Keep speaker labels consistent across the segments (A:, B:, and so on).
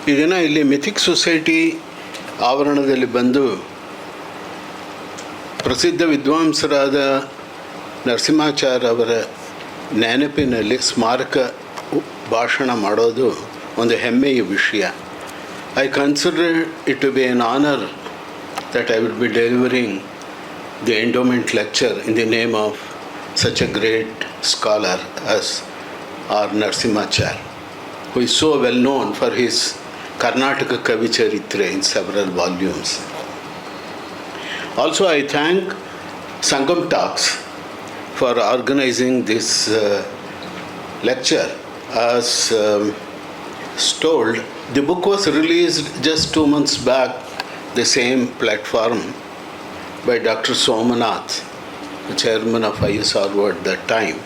A: ಈ ದಿನ ಇಲ್ಲಿ ಮಿಥಿಕ್ ಸೊಸೈಟಿ ಆವರಣದಲ್ಲಿ ಬಂದು ಪ್ರಸಿದ್ಧ ವಿದ್ವಾಂಸರಾದ ನರಸಿಂಹಾಚಾರ್ಯ ಅವರ ನೆನಪಿನಲ್ಲಿ ಸ್ಮಾರಕ ಭಾಷಣ ಮಾಡೋದು ಒಂದು ಹೆಮ್ಮೆಯ ವಿಷಯ. I consider it to be an honor that I will be delivering the endowment lecture in the name of such a great scholar as R. Narasimhacharya, who is so well known for his Karnataka Kavicharitra in several volumes. Also, I thank Sangam Talks for organizing this lecture. As told, the book was released just 2 months back, the same platform, by Dr. Somanath, the chairman of ISRO at that time,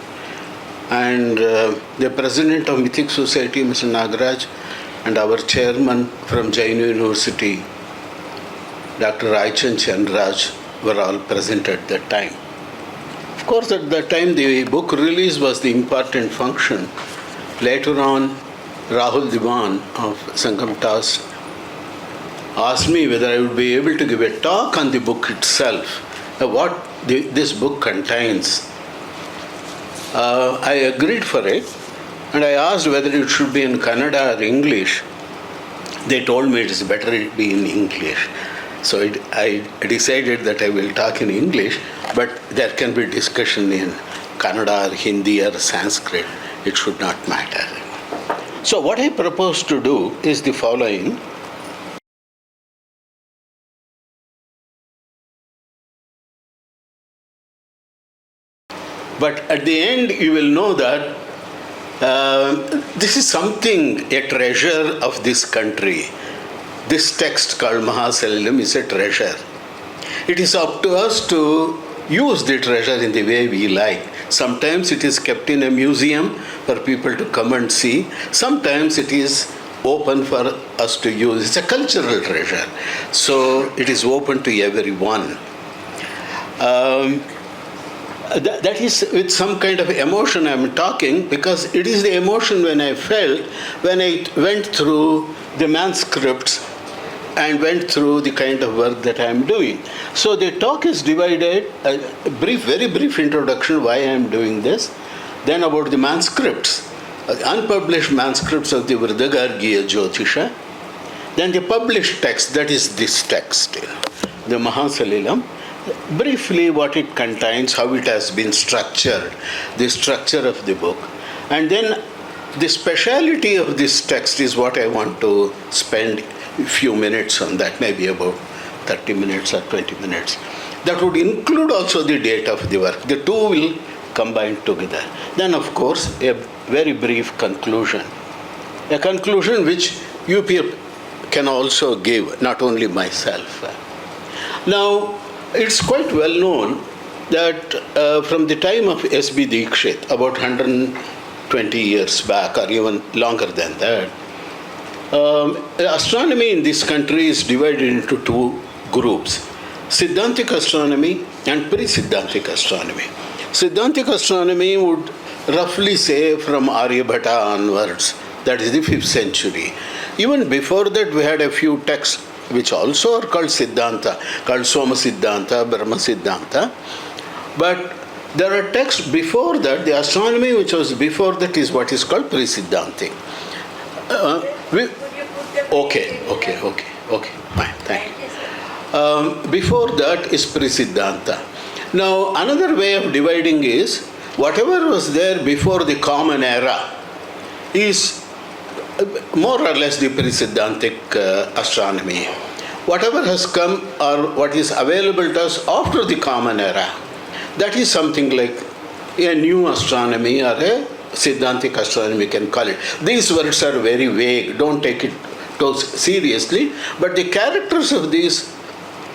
A: and the president of Mythic Society, Mr. Nagaraj, and our chairman from Jain University, Dr. Raichan Chandraj, were all present at that time. Of course, at that time, the book release was the important function. Later on, Rahul Diwan of Sangam Talks asked me whether I would be able to give a talk on the book itself, what this book contains. I agreed for it, and I asked whether it should be in Kannada or English. They told me it is better it be in English. So I decided that I will talk in English, but there can be discussion in Kannada or Hindi or Sanskrit. It should not matter. So what I propose to do is the following. But at the end, you will know that this is something, a treasure of this country. This text called Mahāsalilaṁ is a treasure. It is up to us to use the treasure in the way we like. Sometimes it is kept in a museum for people to come and see. Sometimes it is open for us to use. It's a cultural treasure. So it is open to everyone. That is with some kind of emotion I'm talking, because it is the emotion when I felt when I went through the manuscripts and went through the kind of work that I am doing. So the talk is divided, a very brief introduction why I am doing this, then about the manuscripts, unpublished manuscripts of the Vṛddhagārgīya Jyotiṣa, then the published text, that is this text, the Mahāsalilaṁ, briefly what it contains, how it has been structured, the structure of the book, and then the speciality of this text is what I want to spend a few minutes on that, maybe about 30 minutes or 20 minutes. That would include also the date of the work. The two will combine together. Then, of course, a very brief conclusion. A conclusion which you people can also give, not only myself. Now, it's quite well known that from the time of S.B. Dikshit, about 120 years back, or even longer than that, astronomy in this country is divided into two groups: Siddhantic astronomy and pre-Siddhantic astronomy. Siddhantic astronomy would roughly say from Aryabhata onwards, that is the 5th century. Even before that, we had a few texts which also are called Siddhanta, called Soma Siddhanta, Brahma Siddhanta. But there are texts before that. The astronomy which was before that is what is called pre-Siddhantic. Okay, fine, thank you. Before that is pre-Siddhanta. Now, another way of dividing is, whatever was there before the Common Era is more or less the pre-Siddhantic astronomy. Whatever has come or what is available to us after the Common Era, that is something like a new astronomy or a Siddhantic astronomy, we can call it. These words are very vague, don't take it too seriously, but the characters of these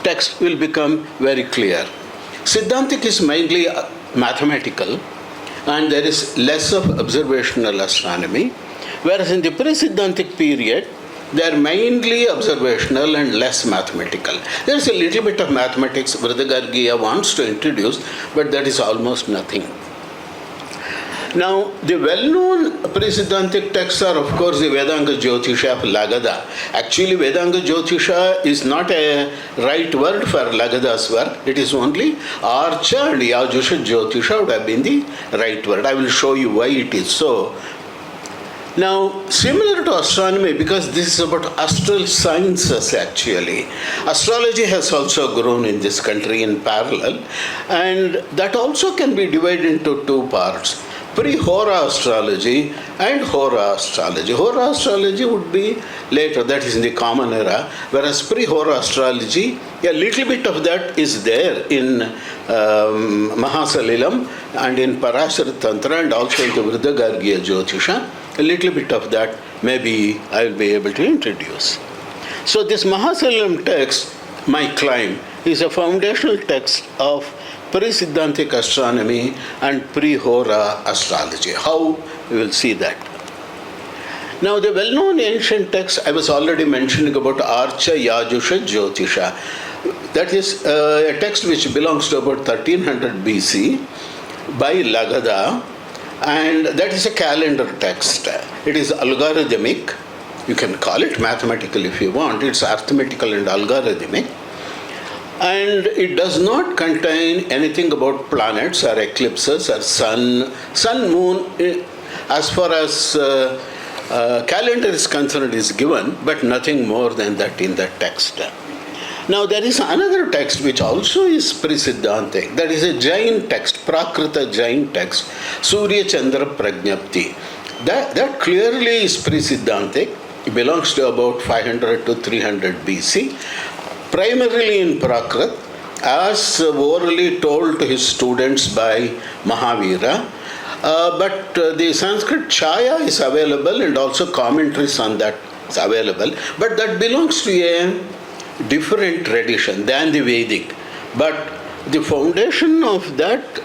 A: texts will become very clear. Siddhantic is mainly mathematical, and there is less of observational astronomy, whereas in the pre-Siddhantic period, they are mainly observational and less mathematical. There is a little bit of mathematics Vṛddhagārgīya wants to introduce, but that is almost nothing. Now, the well-known pre-Siddhantic texts are, of course, the Vedāṅga Jyotiṣa of Lagadha. Actually, Vedāṅga Jyotiṣa is not a right word for Lagadha's work. It is only Archa and Yajusha Jyotiṣa would have been the right word. I will show you why it is so. Now, similar to astronomy, because this is about astral sciences actually, astrology has also grown in this country in parallel, and that also can be divided into two parts. Pre-Hora astrology and Hora astrology. Hora astrology would be later, that is in the common era, whereas pre-Hora astrology, a little bit of that is there in Mahāsalilaṁ and in Parāśara Tantra and also in the Vṛddhagārgīya Jyotiṣa. A little bit of that maybe I will be able to introduce. So this Mahāsalilaṁ text, my claim, is a foundational text of pre-Siddhantic astronomy and pre-Hora astrology. How? We will see that. Now the well-known ancient text, I was already mentioning about Archa Yajusha Jyotiṣa. That is a text which belongs to about 1300 BC by Lagadha, and that is a calendar text. It is algorithmic. You can call it mathematical if you want. It's arithmetical and algorithmic. And it does not contain anything about planets or eclipses or sun, moon. As far as calendar is concerned, is given, but nothing more than that in that text. Now there is another text which also is pre-Siddhantic. That is a Jain text, Prakrita Jain text, Surya Chandra Prajnapti. That clearly is pre-Siddhantic. It belongs to about 500 to 300 BC. Primarily in Prakrit, as orally told to his students by Mahavira. But the Sanskrit Chaya is available and also commentaries on that is available. But that belongs to a different tradition than the Vedic. But the foundation of that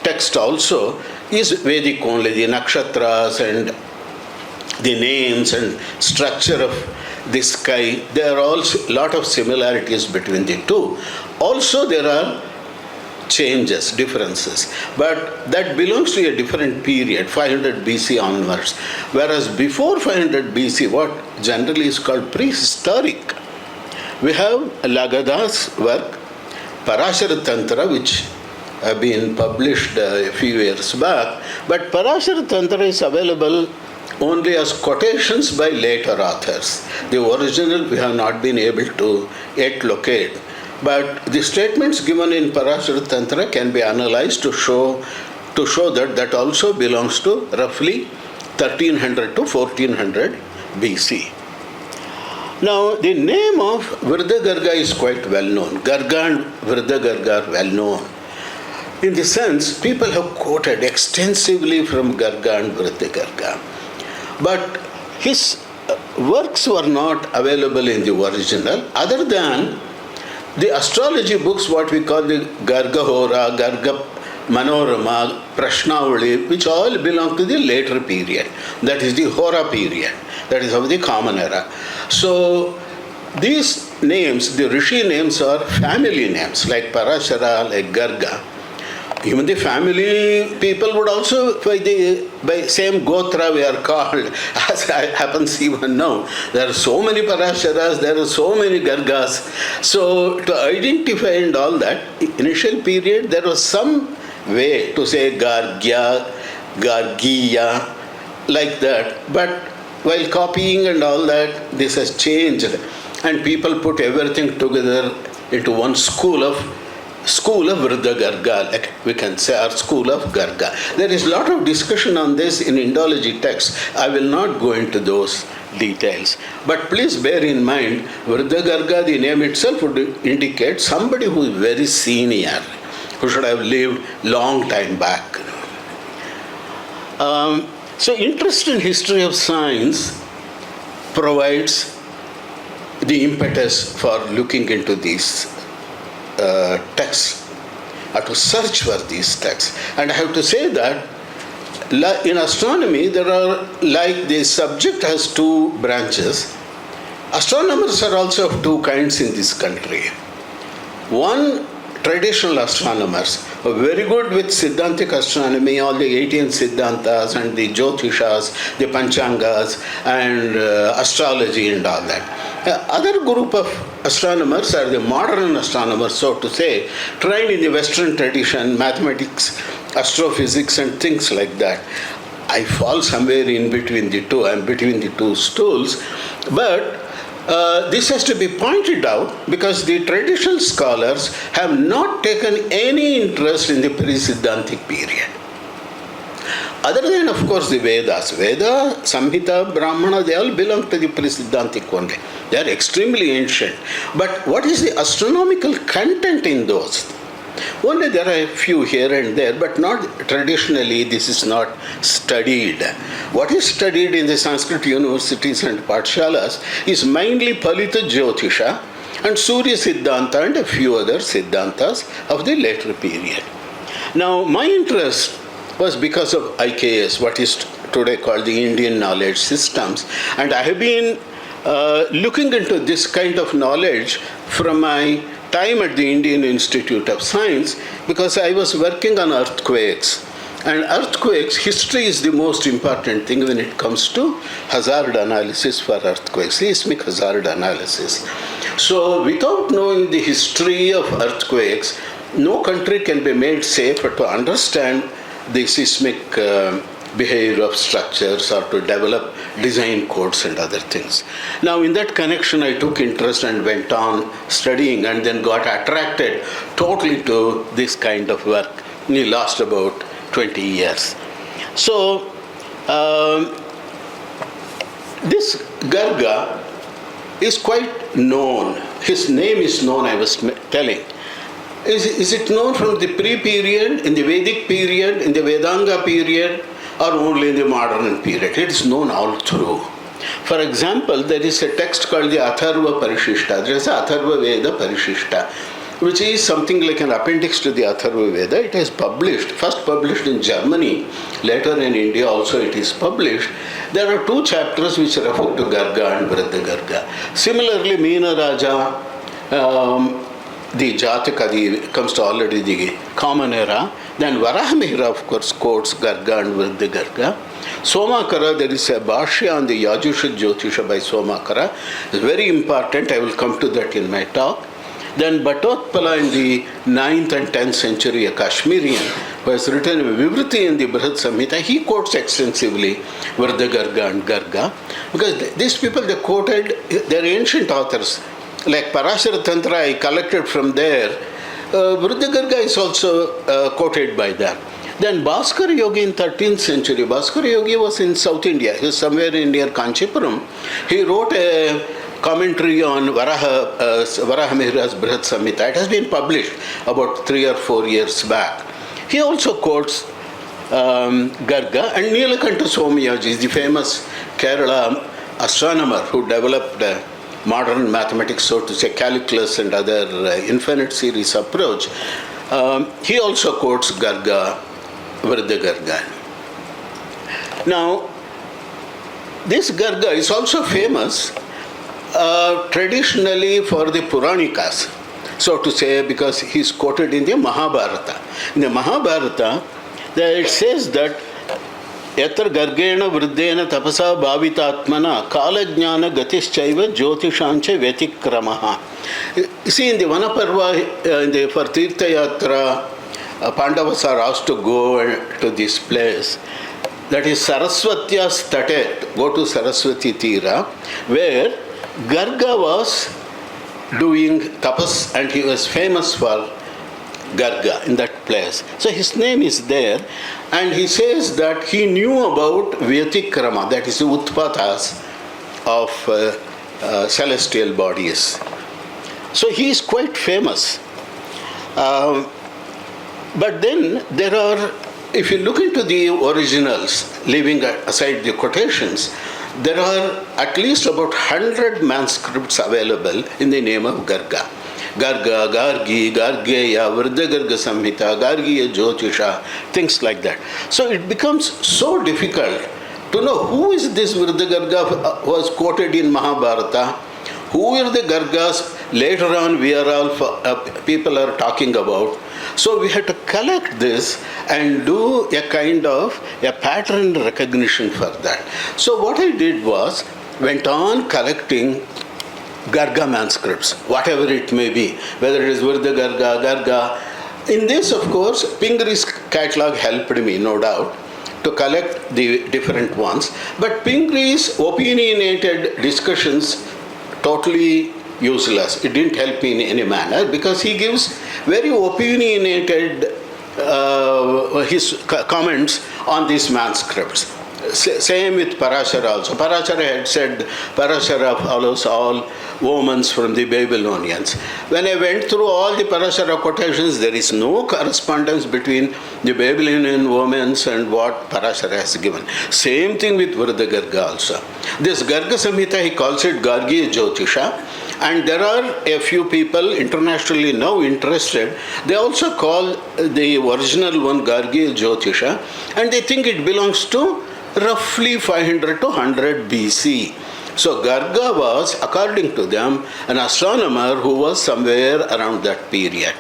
A: text also is Vedic only. The nakṣatras and the names and structure of the sky, there are also a lot of similarities between the two. Also there are changes, differences, but that belongs to a different period, 500 BC onwards. Whereas before 500 BC, what generally is called prehistoric, we have Lagadha's work, Parāśara Tantra, which have been published a few years back, but Parāśara Tantra is available only as quotations by later authors. The original we have not been able to yet locate. But the statements given in Parāśara Tantra can be analyzed to show that also belongs to roughly 1300 to 1400 BC. Now, the name of Vṛddhagārgīya is quite well known. Garga and Vṛddhagārgīya are well known. In the sense, people have quoted extensively from Garga and Vṛddhagārgīya. But his works were not available in the original, other than the astrology books, what we call the Garga Hora, Garga Manorama, Prashnavali, which all belong to the later period. That is the Hora period. That is of the common era. So these names, the Rishi names, are family names, like Parāśara, like Garga. Even the family people would also, by same Gotra we are called, as happens even now. There are so many Parāśaras, there are so many Gargas. So to identify and all that, initial period, there was some way to say Gargya, Gargīya, like that. But while copying and all that, this has changed. And people put everything together into one school of Vṛddhagārgīya, like we can say, our school of Garga. There is a lot of discussion on this in Indology texts. I will not go into those details. But please bear in mind, Vṛddhagārgīya, the name itself would indicate somebody who is very senior, who should have lived long time back. So interest in history of science provides the impetus for looking into these texts, or to search for these texts. And I have to say that in astronomy, there are, like the subject has two branches, astronomers are also of two kinds in this country. One, traditional astronomers very good with Siddhantic astronomy, all the 18 Siddhantas and the Jyotiṣas, the Panchangas, and astrology and all that. Other group of astronomers are the modern astronomers, so to say, trained in the Western tradition, mathematics, astrophysics, and things like that. I fall somewhere in between the two. I'm between the two stools. But this has to be pointed out because the traditional scholars have not taken any interest in the pre-Siddhantic period. Other than, of course, the Vedas. Veda, Samhita, Brahmana, they all belong to the pre-Siddhantic only. They are extremely ancient. But what is the astronomical content in those? Only there are a few here and there, but not traditionally, this is not studied. What is studied in the Sanskrit universities and pathshalas is mainly Palita Jyotiṣa and Surya Siddhanta and a few other Siddhantas of the later period. Now, my interest was because of IKS, what is today called the Indian Knowledge Systems, and I have been looking into this kind of knowledge from my time at the Indian Institute of Science because I was working on earthquakes. And earthquakes, history is the most important thing when it comes to hazard analysis for earthquakes, seismic hazard analysis. So without knowing the history of earthquakes, no country can be made safe to understand the seismic behavior of structures or to develop design codes and other things. Now, in that connection, I took interest and went on studying and then got attracted totally to this kind of work. We lost about 20 years. So, this Garga is quite known. His name is known, I was telling. Is it known from the pre-period, in the Vedic period, in the Vedāṅga period, or only in the modern period? It is known all through. For example, there is a text called the Atharva Parishishta. There is a Atharva Veda Parishishta, which is something like an appendix to the Atharva Veda. It is published, first published in Germany, later in India also it is published. There are two chapters which refer to Garga and Vṛddhagārgīya. Similarly, Meena Raja, the Jatakadi comes to already the common era. Then Varahamihira, of course, quotes Garga and Vṛddhagārgīya. Somakara, there is a Bhashya on the Yajusha Jyotiṣa by Somakara. It's very important. I will come to that in my talk. Then Bhattotpala in the 9th and 10th century, a Kashmirian, who has written a Vivriti in the Brihad Samhita, he quotes extensively Vṛddhagārgīya and Garga. Because these people, they quoted their ancient authors. Like Parashara Tantra, I collected from there. Vṛddhagārgīya is also quoted by them. Then Bhaskara Yogi in 13th century. Bhaskara Yogi was in South India. He was somewhere in near Kanchipuram. He wrote a commentary on Varahamihira's Brihad Samhita. It has been published about 3 or 4 years back. He also quotes Garga, and Nilakanta Somayaji is the famous Kerala astronomer who developed modern mathematics, so to say, calculus and other infinite series approach. He also quotes Garga, Vṛddhagārgīya. Now, this Garga is also famous traditionally for the Puranikas, so to say, because he is quoted in the Mahabharata. In the Mahabharata, there it says that Yatra Gargena Vṛddhena Tapasa Bhavitatmana Kala Jnana Gatischaiva Jyotiṣāncha Vyatikramaha. You see, in the Vanaparva, for Tirtha Yatra, Pandavas are asked to go to this place. That is Saraswatya's Tatet, go to Saraswati Tira, where Garga was doing tapas and he was famous for Garga in that place. So his name is there, and he says that he knew about Vyatikrama, that is the Utpatas of celestial bodies. So he is quite famous. But then there are, if you look into the originals, leaving aside the quotations, there are at least about 100 manuscripts available in the name of Garga. Garga, Gargi, Gargeya, Vṛddhagārgīya Samhita, Gārgīya Jyotiṣa, things like that. So it becomes so difficult to know who is this Vṛddhagārgīya who was quoted in Mahabharata, who are the Gargas later on we are all people are talking about. So we had to collect this and do a kind of a pattern recognition for that. So what I did was, went on collecting Garga manuscripts, whatever it may be, whether it is Vṛddhagārgīya, Garga. In this, of course, Pingri's catalog helped me, no doubt, to collect the different ones. But Pingri's opinionated discussions, totally useless. It didn't help me in any manner because he gives very opinionated his comments on these manuscripts. Same with Parashara also. Parashara had said, Parashara follows all omens from the Babylonians. When I went through all the Parashara quotations, there is no correspondence between the Babylonian omens and what Parashara has given. Same thing with Vṛddhagārgīya also. This Garga Samhita, he calls it Vṛddhagārgīya Jyotiṣa, and there are a few people internationally now interested. They also call the original one Vṛddhagārgīya Jyotiṣa, and they think it belongs to roughly 500 to 100 BC. So Garga was, according to them, an astronomer who was somewhere around that period.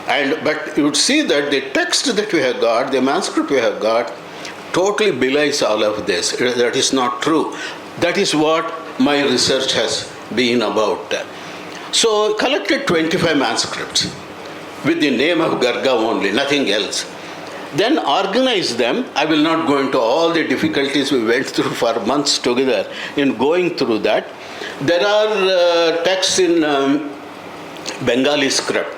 A: But you would see that the text that we have got, the manuscript we have got, totally belies all of this. That is not true. That is what my research has been about. So collected 25 manuscripts with the name of Garga only, nothing else. Then organize them. I will not go into all the difficulties we went through for months together in going through that. There are texts in Bengali script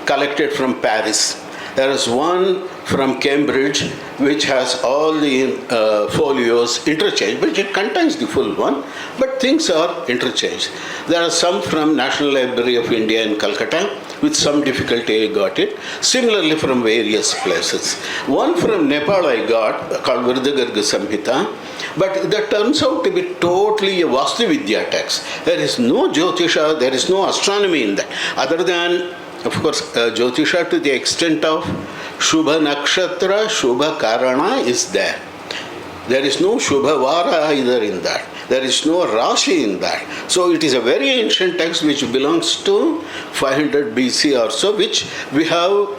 A: collected from Paris. There is one from Cambridge which has all the folios interchanged, but it contains the full one, but things are interchanged. There are some from National Library of India in Calcutta. With some difficulty I got it. Similarly from various places. One from Nepal I got, called Vṛddhagārgīya Samhita, but that turns out to be totally a Vastuvidya text. There is no Jyotisha, there is no astronomy in that, other than, of course, Jyotisha to the extent of Shubha nakṣatra, Shubha karana is there. There is no Shubha vara either in that. There is no Rashi in that. So it is a very ancient text which belongs to 500 BC or so, which we have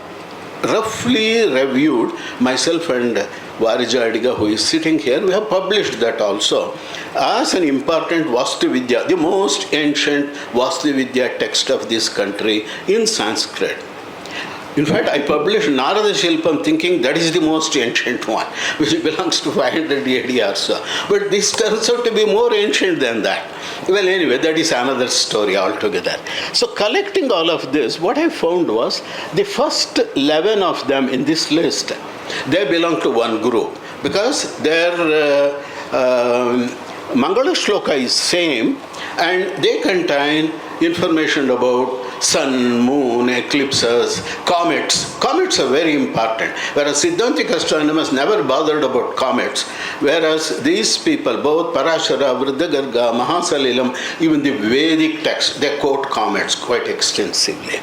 A: roughly reviewed, myself and Vṛddhagārgīya, who is sitting here, we have published that also as an important Vastuvidya, the most ancient Vastuvidya text of this country in Sanskrit. In fact, I published Narada Shilpam thinking that is the most ancient one, which belongs to 500 AD or so. But this turns out to be more ancient than that. Well, anyway, that is another story altogether. So collecting all of this, what I found was the first 11 of them in this list, they belong to one group because their Mangala Shloka is same and they contain information about sun, moon, eclipses, comets. Comets are very important. Whereas Siddhantic astronomers never bothered about comets. Whereas these people, both Parashara, Vṛddhagārgīya, Mahāsalilaṁ, even the Vedic text, they quote comets quite extensively.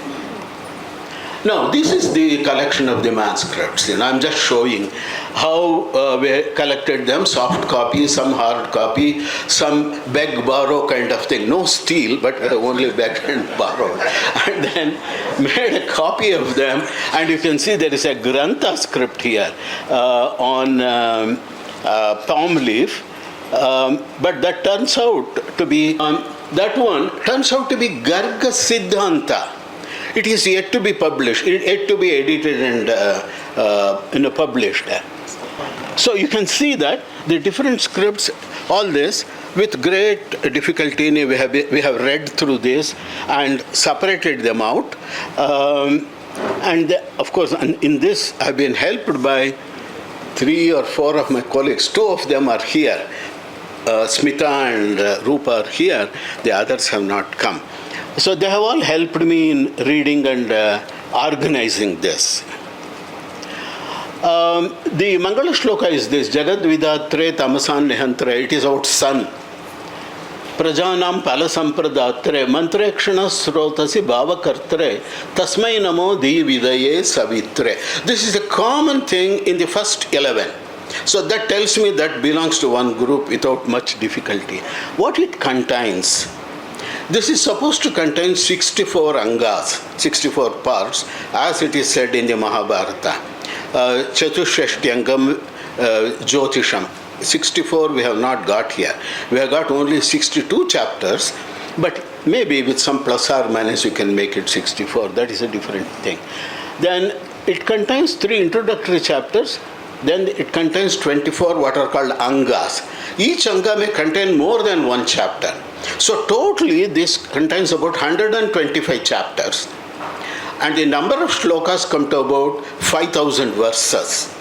A: Now, this is the collection of the manuscripts. I'm just showing how we collected them, soft copy, some hard copy, some beg, borrow kind of thing. No steal, but only begged and borrowed. And then made a copy of them. And you can see there is a Grantha script here on palm leaf. But that turns out to be, that one turns out to be Garga Siddhanta. It is yet to be published, yet to be edited and published. So you can see that the different scripts, all this, with great difficulty, we have read through this and separated them out. And of course, in this, I've been helped by 3 or 4 of my colleagues. 2 of them are here. Smita and Rupa are here. The others have not come. So they have all helped me in reading and organizing this. The Mangala Shloka is this, Jagad Vidatre Tamasan Nihantre. It is about sun. Prajanam Palasampradatre Mantrekshana Srotasi Bhavakartre Tasmai Namo Di Vidaye Savitre. This is a common thing in the first 11. So that tells me that belongs to one group without much difficulty. What it contains, This is supposed to contain 64 angas, 64 parts, as it is said in the Mahabharata. Śraviṣṭhādi Jyotiṣam. 64 we have not got here. We have got only 62 chapters, but maybe with some plus or minus you can make it 64. That is a different thing. Then it contains 3 introductory chapters. Then it contains 24 what are called angas. Each anga may contain more than one chapter. So totally this contains about 125 chapters. And the number of shlokas come to about 5,000 verses.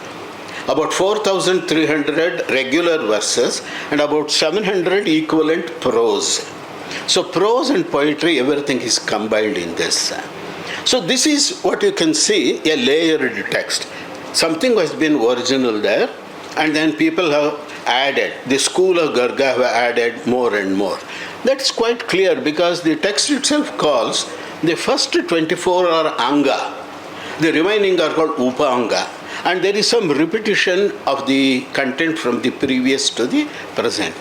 A: About 4,300 regular verses and about 700 equivalent prose. So prose and poetry, everything is combined in this. So this is what you can see, a layered text. Something has been original there, and then people have added. The school of Garga have added more and more. That's quite clear because the text itself calls the first 24 are anga. The remaining are called upa-anga. And there is some repetition of the content from the previous to the present.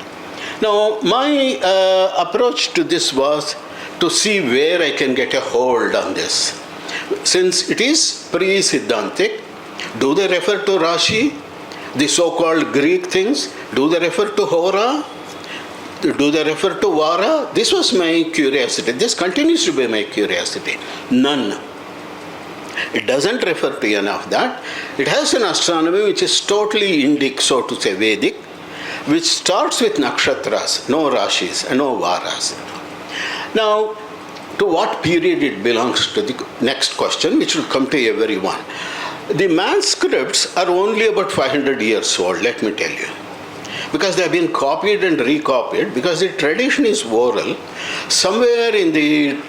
A: Now, my approach to this was to see where I can get a hold on this. Since it is pre-Siddhantic, do they refer to Rashi, the so-called Greek things? Do they refer to Hora? Do they refer to Vara? This was my curiosity. This continues to be my curiosity. None. It doesn't refer to any of that. It has an astronomy which is totally Indic, so to say, Vedic, which starts with nakṣatras, no Rashis and no Varas. Now, to what period it belongs to the next question, which will come to everyone. The manuscripts are only about 500 years old, let me tell you. Because they have been copied and recopied, because the tradition is oral. Somewhere in the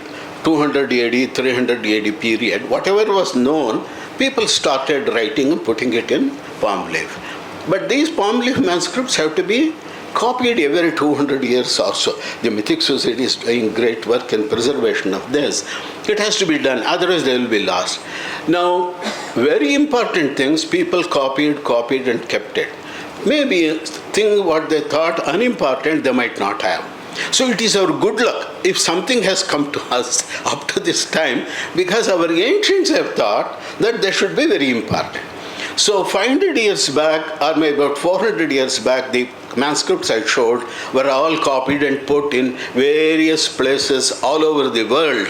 A: 200 AD, 300 AD period, whatever was known, people started writing and putting it in palm leaf. But these palm leaf manuscripts have to be copied every 200 years or so. The Mythic Society is doing great work in preservation of this. It has to be done, otherwise they will be lost. Now, very important things, people copied and kept it. Maybe a thing what they thought unimportant, they might not have. So it is our good luck if something has come to us up to this time, because our ancients have thought that they should be very important. So 500 years back, or maybe about 400 years back, the manuscripts I showed were all copied and put in various places all over the world.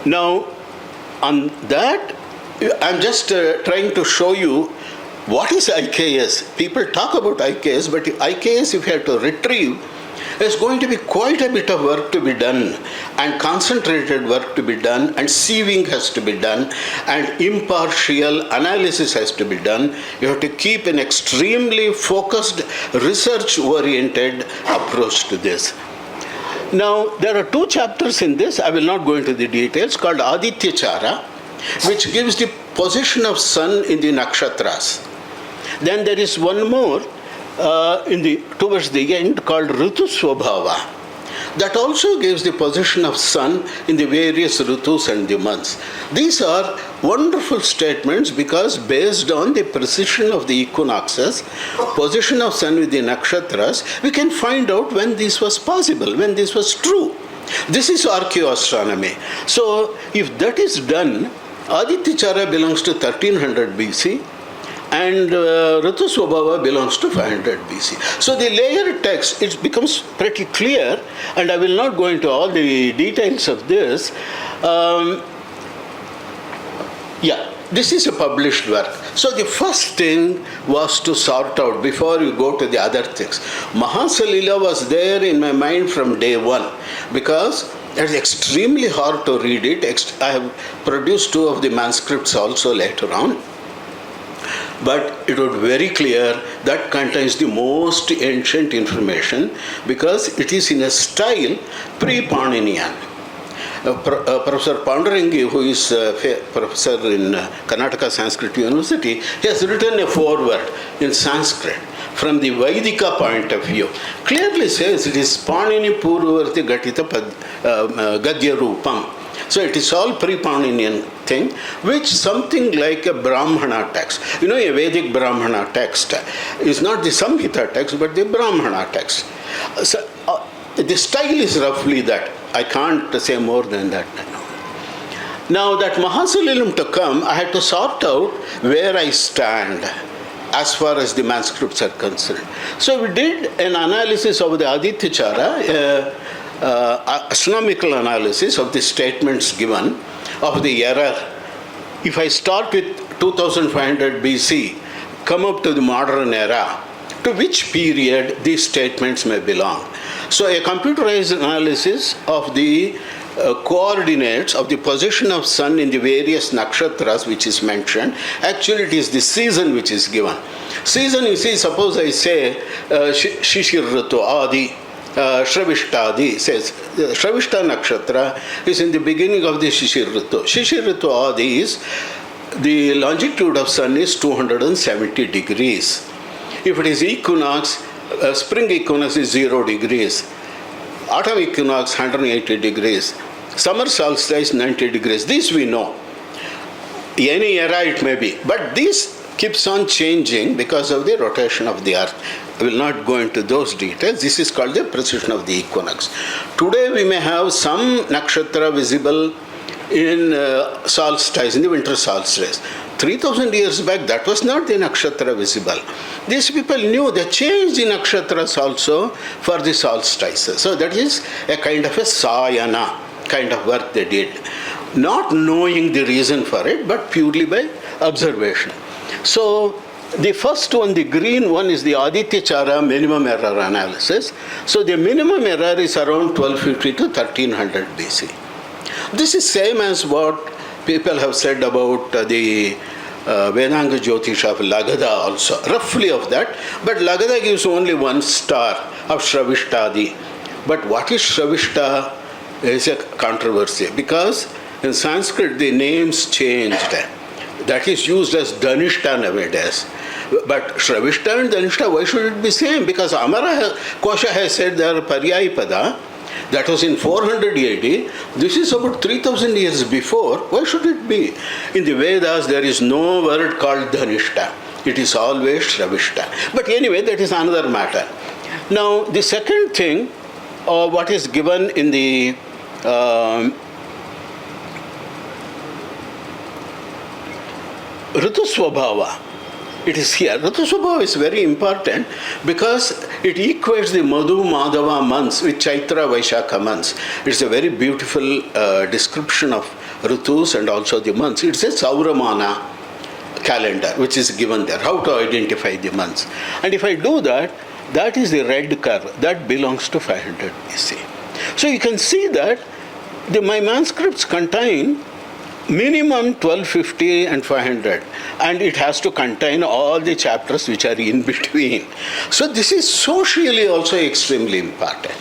A: Now, on that, I'm just trying to show you what is IKS. People talk about IKS, but IKS, if you have to retrieve, there's going to be quite a bit of work to be done, and concentrated work to be done, and sieving has to be done, and impartial analysis has to be done. You have to keep an extremely focused, research-oriented approach to this. Now, there are 2 chapters in this. I will not go into the details, called Aditya-chara, which gives the position of sun in the nakshatras. Then there is one more towards the end called Ritu-swabhava. That also gives the position of sun in the various ritus and the months. These are wonderful statements because based on the precision of the equinoxes, position of sun with the nakshatras, we can find out when this was possible, when this was true. This is archaeoastronomy. So if that is done, Aditya-chara belongs to 1300 BC. And Ritu-swabhava belongs to 500 BC. So the layered text, it becomes pretty clear, and I will not go into all the details of this. This is a published work. So the first thing was to sort out, before you go to the other things. Mahāsalila was there in my mind from day one, because it's extremely hard to read it. I have produced 2 of the manuscripts also later on. But it was very clear that contains the most ancient information because it is in a style pre-Pāṇiniyan. Professor R.N.Iyengar, who is a professor in Karnataka Sanskrit University, he has written a foreword in Sanskrit from the Vaidika point of view. Clearly says it is Pāṇini Pūrvavarti Gatita Gadya Rūpam. So it is all pre-Pāṇinian thing, which something like a Brahmana text. You know, a Vedic Brahmana text is not the Samhita text, but the Brahmana text. So, the style is roughly that. I can't say more than that. Now that Mahāsalilaṁ to come, I had to sort out where I stand as far as the manuscripts are concerned. So we did an analysis of the Adityachara, astronomical analysis of the statements given of the error. If I start with 2500 BC, come up to the modern era, to which period these statements may belong. So a computerized analysis of the coordinates of the position of sun in the various nakshatras which is mentioned. Actually it is the season which is given. Season, you see, suppose I say Shishir Ritu Adi, śraviṣṭhādi says śraviṣṭhā nakṣatra is in the beginning of the Shishir Ritu. Shishir Ritu Adi is the longitude of sun is 270 degrees. If it is equinox, spring equinox is 0 degrees. Autumn equinox 180 degrees. Summer solstice 90 degrees. This we know. Any era it may be. But this keeps on changing because of the rotation of the earth. I will not go into those details. This is called the precession of the equinox. Today we may have some nakshatra visible in solstice, in the winter solstice. 3000 years back, that was not the nakshatra visible. These people knew they changed the nakshatras also for the solstices. So that is a kind of a sayana kind of work they did. Not knowing the reason for it, but purely by observation. So the first one, the green one, is the Adityachara minimum error analysis. So the minimum error is around 1250 to 1300 BC. This is same as what people have said about the Vedāṅga Jyotiṣa of Lagadha also, roughly of that. But Lagadha gives only 1 star of śraviṣṭhādi. But what is śraviṣṭhā is a controversy, because in Sanskrit the names changed. That is used as Dhanishta nowadays. But śraviṣṭhā and Dhanishta, why should it be same? Because Amara Kosha has said they are Paryayipada. That was in 400 AD. This is about 3000 years before. Why should it be? In the Vedas, there is no word called Dhanishta. It is always śraviṣṭhā. But anyway, that is another matter. Now, the second thing, what is given in the Ritusvabhava, it is here. Ritusvabhava is very important because it equates the Madhu Madhava months with Chaitra Vaishakha months. It's a very beautiful description of Ritus and also the months. It's a Sauramana calendar which is given there, how to identify the months. And if I do that, that is the red curve. That belongs to 500 BC. So you can see that my manuscripts contain minimum 1250 and 500, and it has to contain all the chapters which are in between. So this is socially also extremely important,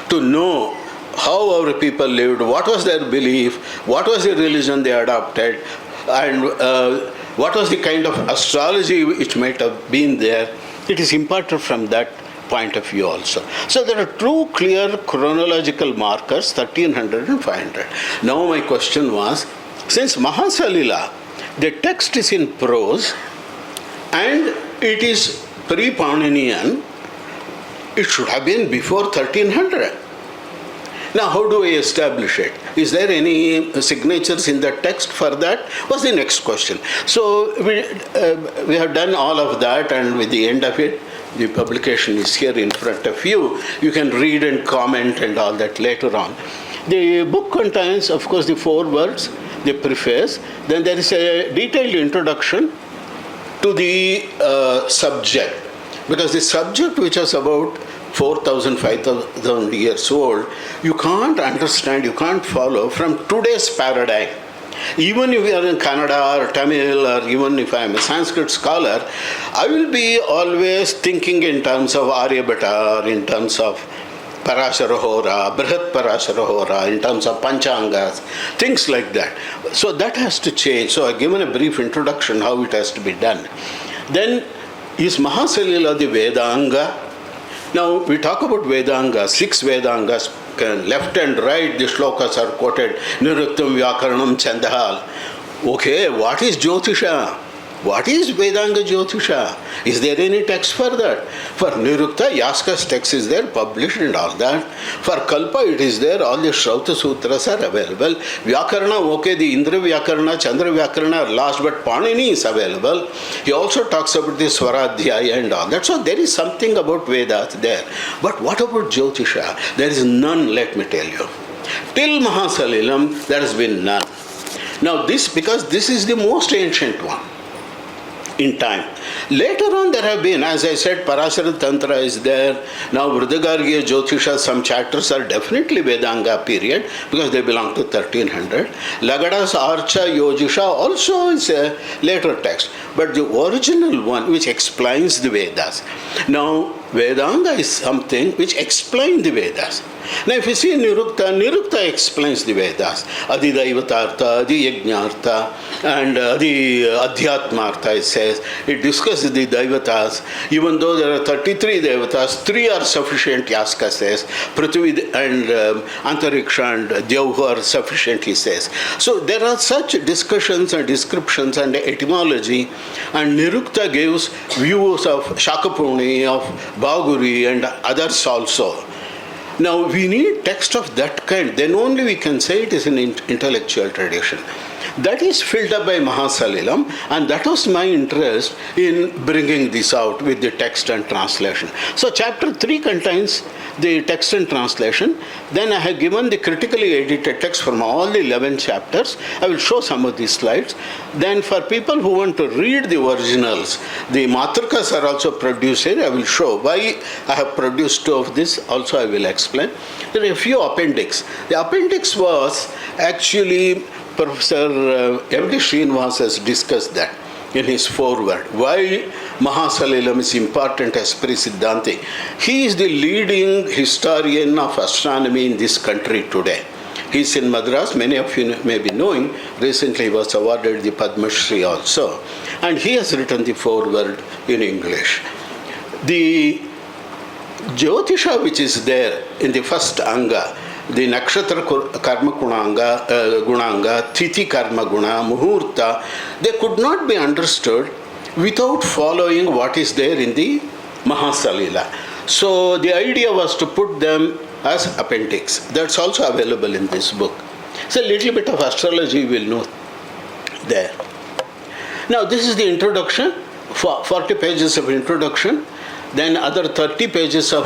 A: to know how our people lived, what was their belief, what was the religion they adopted, and what was the kind of astrology which might have been there. It is important from that point of view also. So there are two clear chronological markers, 1300 and 500. Now my question was, since Mahāsalila, the text is in prose and it is pre-Pauninian, it should have been before 1300. Now how do I establish it? Is there any signatures in the text for that? Was the next question. So we have done all of that, and with the end of it, the publication is here in front of you. You can read and comment and all that later on. The book contains, of course, the 4 words, the preface. Then there is a detailed introduction to the subject. Because the subject, which is about 4,000, 5,000 years old, you can't understand, you can't follow from today's paradigm. Even if you are in Kannada or Tamil, or even if I am a Sanskrit scholar, I will be always thinking in terms of Aryabhata, or in terms of Parashara Hora, Brihat Parashara Hora, in terms of Panchangas, things like that. So that has to change. So I've given a brief introduction how it has to be done. Then is Mahāsalila the Vedāṅga? Now we talk about Vedāṅga, 6 Vedāṅgas, left and right the shlokas are quoted, Niruttam, Vyakaranam, Chandahal. Okay, what is Jyotiṣa? What is Vedāṅga Jyotiṣa? Is there any text for that? For Nirukta, Yaska's text is there, published and all that. For Kalpa, it is there, all the Śraviṣṭhādi Sutras are available. Vyakarana, okay, the Indra Vyakarana, Chandra Vyakarana are last, but Pāṇini is available. He also talks about the Svaradhyaya and all that. So there is something about Vedas there. But what about Jyotiṣa? There is none, let me tell you. Till Mahāsalilaṁ, there has been none. Now because this is the most ancient one in time. Later on there have been, as I said, Parasara Tantra is there. Now Vṛddhagārgīya Jyotiṣa, some chapters are definitely Vedāṅga period because they belong to 1300. Lagadha's Archa Yojisha also is a later text. But the original one which explains the Vedas. Now Vedāṅga is something which explains the Vedas. Now if you see Nirukta explains the Vedas. Adhidaivatartha, Adhiyajñārtha, and Adhyatmartha, it says. It discusses the Daivatas. Even though there are 33 Devatas, 3 are sufficient, Yaska says. Prithvi and Antariksha and Dyauh are sufficient, he says. So there are such discussions and descriptions and etymology. And Nirukta gives views of Shakapuni, of Bhaguri and others also. Now we need text of that kind, then only we can say it is an intellectual tradition. That is filled up by Mahāsalilaṁ, and that was my interest in bringing this out with the text and translation. So chapter 3 contains the text and translation. Then I have given the critically edited text from all the 11 chapters. I will show some of these slides. Then for people who want to read the originals, the Matrikas are also produced here. I will show why I have produced 2 of this. Also I will explain. There are a few appendix. The appendix was actually Professor M.D. Srinivas has discussed that in his foreword. Why Mahāsalilaṁ is important as Siddhanti. He is the leading historian of astronomy in this country today. He is in Madras, many of you may be knowing. Recently he was awarded the Padma Shri also. And he has written the foreword in English. The Jyotiṣa which is there in the first Anga, the nakṣatra karma gunanga, tithi karma guna, muhurta, they could not be understood without following what is there in the Mahāsalila. So the idea was to put them as appendix. That's also available in this book. So a little bit of astrology we will know there. Now this is the introduction, 40 pages of introduction. Then other 30 pages of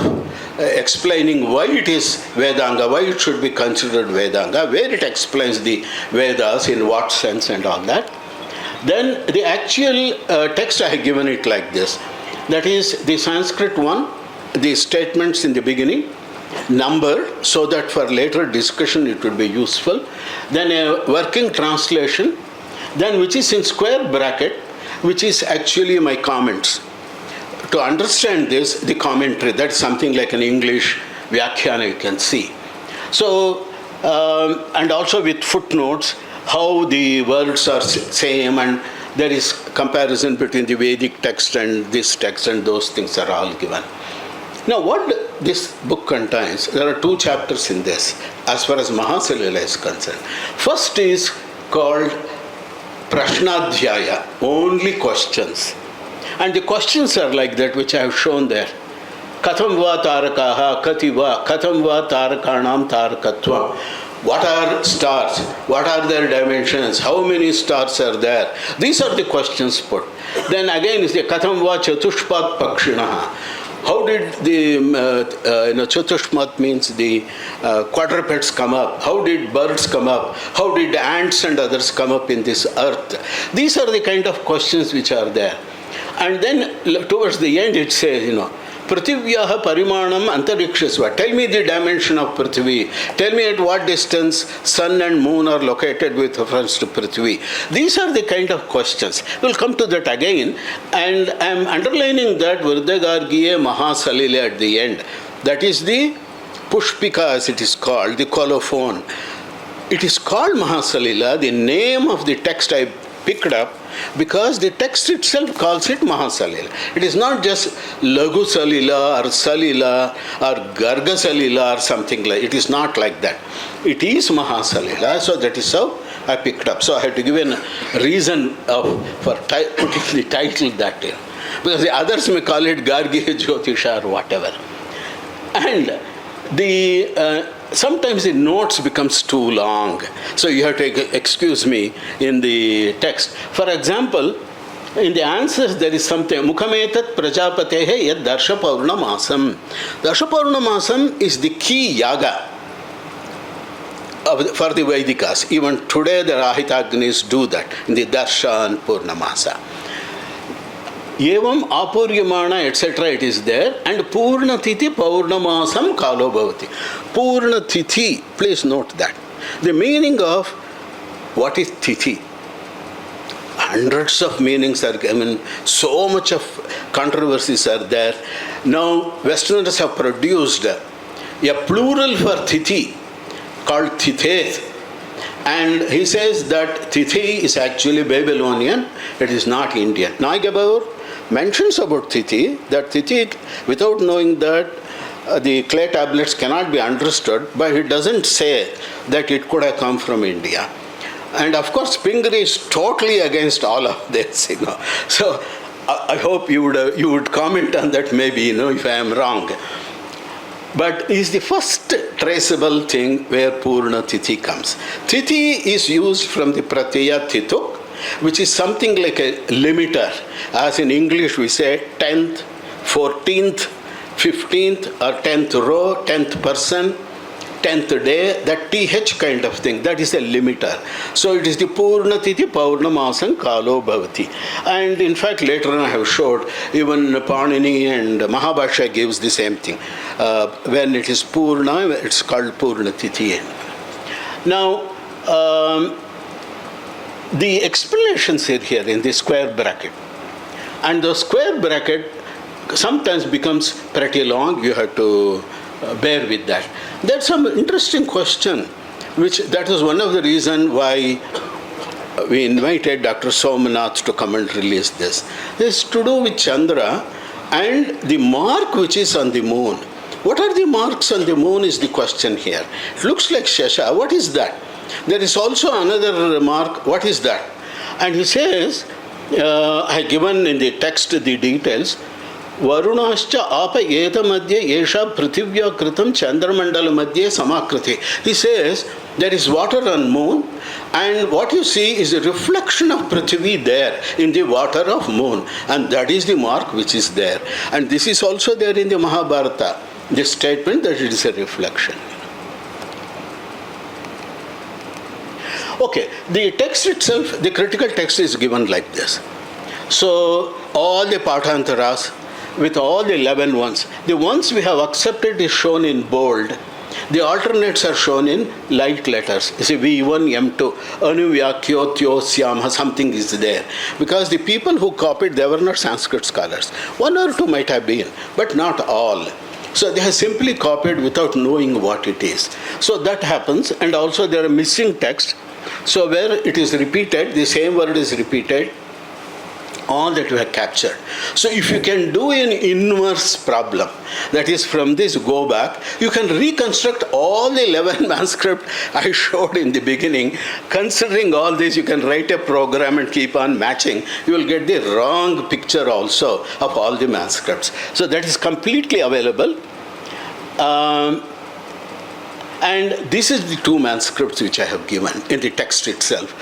A: explaining why it is Vedāṅga, why it should be considered Vedāṅga, where it explains the Vedas, in what sense and all that. Then the actual text I have given it like this. That is the Sanskrit one, the statements in the beginning, numbered so that for later discussion it would be useful. Then a working translation, then which is in square bracket, which is actually my comments. To understand this, the commentary, that's something like an English Vyakhyana you can see. So, and also with footnotes, how the words are same, and there is comparison between the Vedic text and this text, and those things are all given. Now what this book contains, there are 2 chapters in this as far as Mahāsalila is concerned. First is called Prashnadhyaya, only questions. And the questions are like that, which I have shown there. Katham va tarakaha kativa, katham va tarakanam tarakatvam. What are stars? What are their dimensions? How many stars are there? These are the questions put. Then again is the katham va chatushpat pakshinaha. How did the chatushmat means the quadrupeds come up? How did birds come up? How did ants and others come up in this earth? These are the kind of questions which are there. And then towards the end it says, Prithivyaha parimanam antarikshasva. Tell me the dimension of Prithvi. Tell me at what distance sun and moon are located with reference to Prithvi. These are the kind of questions. We'll come to that again. And I'm underlining that Vṛddhagārgīya Mahāsalila at the end. That is the Pushpika as it is called, the colophon. It is called Mahāsalila, the name of the text I picked up, because the text itself calls it Mahāsalila. It is not just Lagu Salila or Salila or Garga Salila or something like. It is not like that. It is Mahāsalila, so that is how I picked up. So I had to give a reason for putting the title that way. Because the others may call it Gārgīya Jyotiṣa or whatever. And sometimes the notes becomes too long. So you have to excuse me in the text. For example, in the answers there is something, Mukhametat Prajapatehe yad Darsha Pūrṇamasam. Darsha Pūrṇamasam is the key yaga for the Vedikas. Even today the Rahitagnis do that in the Darsha and Pūrṇamasa. Evam Apuryamana, etc. it is there. And pūrṇatithi Paurnamasam Kalo Bhavati. Pūrṇatithi, please note that. The meaning of what is Tithi? Hundreds of meanings are given, so much of controversies are there. Now, Westerners have produced a plural for Tithi called Tithet. And he says that Tithi is actually Babylonian, it is not Indian. Naigabaur mentions about Tithi, that Tithi, without knowing that the clay tablets cannot be understood, but he doesn't say that it could have come from India. And of course, Pingree is totally against all of this, So I hope you would comment on that, maybe, if I am wrong. But is the first traceable thing where pūrṇatithi comes. Tithi is used from the pratyaya thituk, which is something like a limiter. As in English we say 10th, 14th, 15th or 10th row, 10th person, 10th day, that TH kind of thing, that is a limiter. So it is the pūrṇatithi Paurnamasam Kalo Bhavati. And in fact later on I have showed even Panini and Mahabhashya gives the same thing. When it is Pūrna, it's called pūrṇatithi. Now, the explanations are here in the square bracket. And the square bracket sometimes becomes pretty long. You have to bear with that. That's some interesting question, that was one of the reasons why we invited Dr. Somanath to come and release this. This is to do with Chandra and the mark which is on the moon. What are the marks on the moon is the question here. It looks like Shasha. What is that? There is also another mark. What is that? And he says, I have given in the text the details. Varunascha apa eta madhye yesha prithivya kritam chandramandala madhye samakriti. He says there is water on moon, and what you see is a reflection of Prithvi there in the water of moon, and that is the mark which is there. And this is also there in the Mahabharata, this statement that it is a reflection. Okay, the text itself, the critical text is given like this. So all the Pathantaras, with all the 11 ones, the ones we have accepted is shown in bold. The alternates are shown in light letters. You see, V1, M2, Anuvyakyotyosyaಮ, something is there. Because the people who copied, they were not Sanskrit scholars. One or two might have been, but not all. So they have simply copied without knowing what it is. So that happens, and also there are missing texts. So where it is repeated, the same word is repeated, all that we have captured. So if you can do an inverse problem, that is from this go back, you can reconstruct all the 11 manuscripts I showed in the beginning. Considering all this, you can write a program and keep on matching. You will get the wrong picture also of all the manuscripts. So that is completely available. And this is the two manuscripts which I have given in the text itself.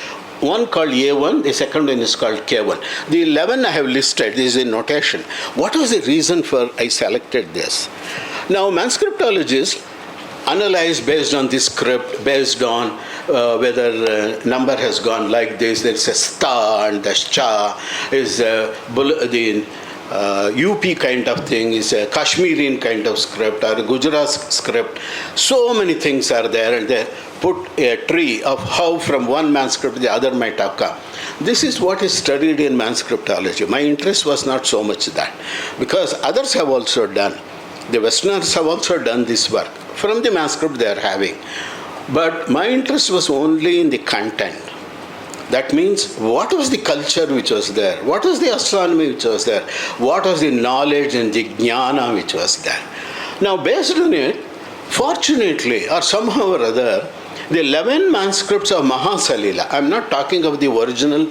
A: One called A1, the second one is called K1. The 11 I have listed, this is a notation. What was the reason for I selected this? Now, manuscriptologists analyze based on the script, based on whether number has gone like this, there's a sta and the cha is the UP kind of thing, is a Kashmirian kind of script or a Gujarat script. So many things are there, and they put a tree of how from one manuscript the other might have come. This is what is studied in manuscriptology. My interest was not so much that, because others have also done. The Westerners have also done this work from the manuscript they are having. But my interest was only in the content. That means, what was the culture which was there? What was the astronomy which was there? What was the knowledge and the jnana which was there? Now, based on it, fortunately, or somehow or other, The 11 manuscripts of Mahāsalila, I'm not talking of the original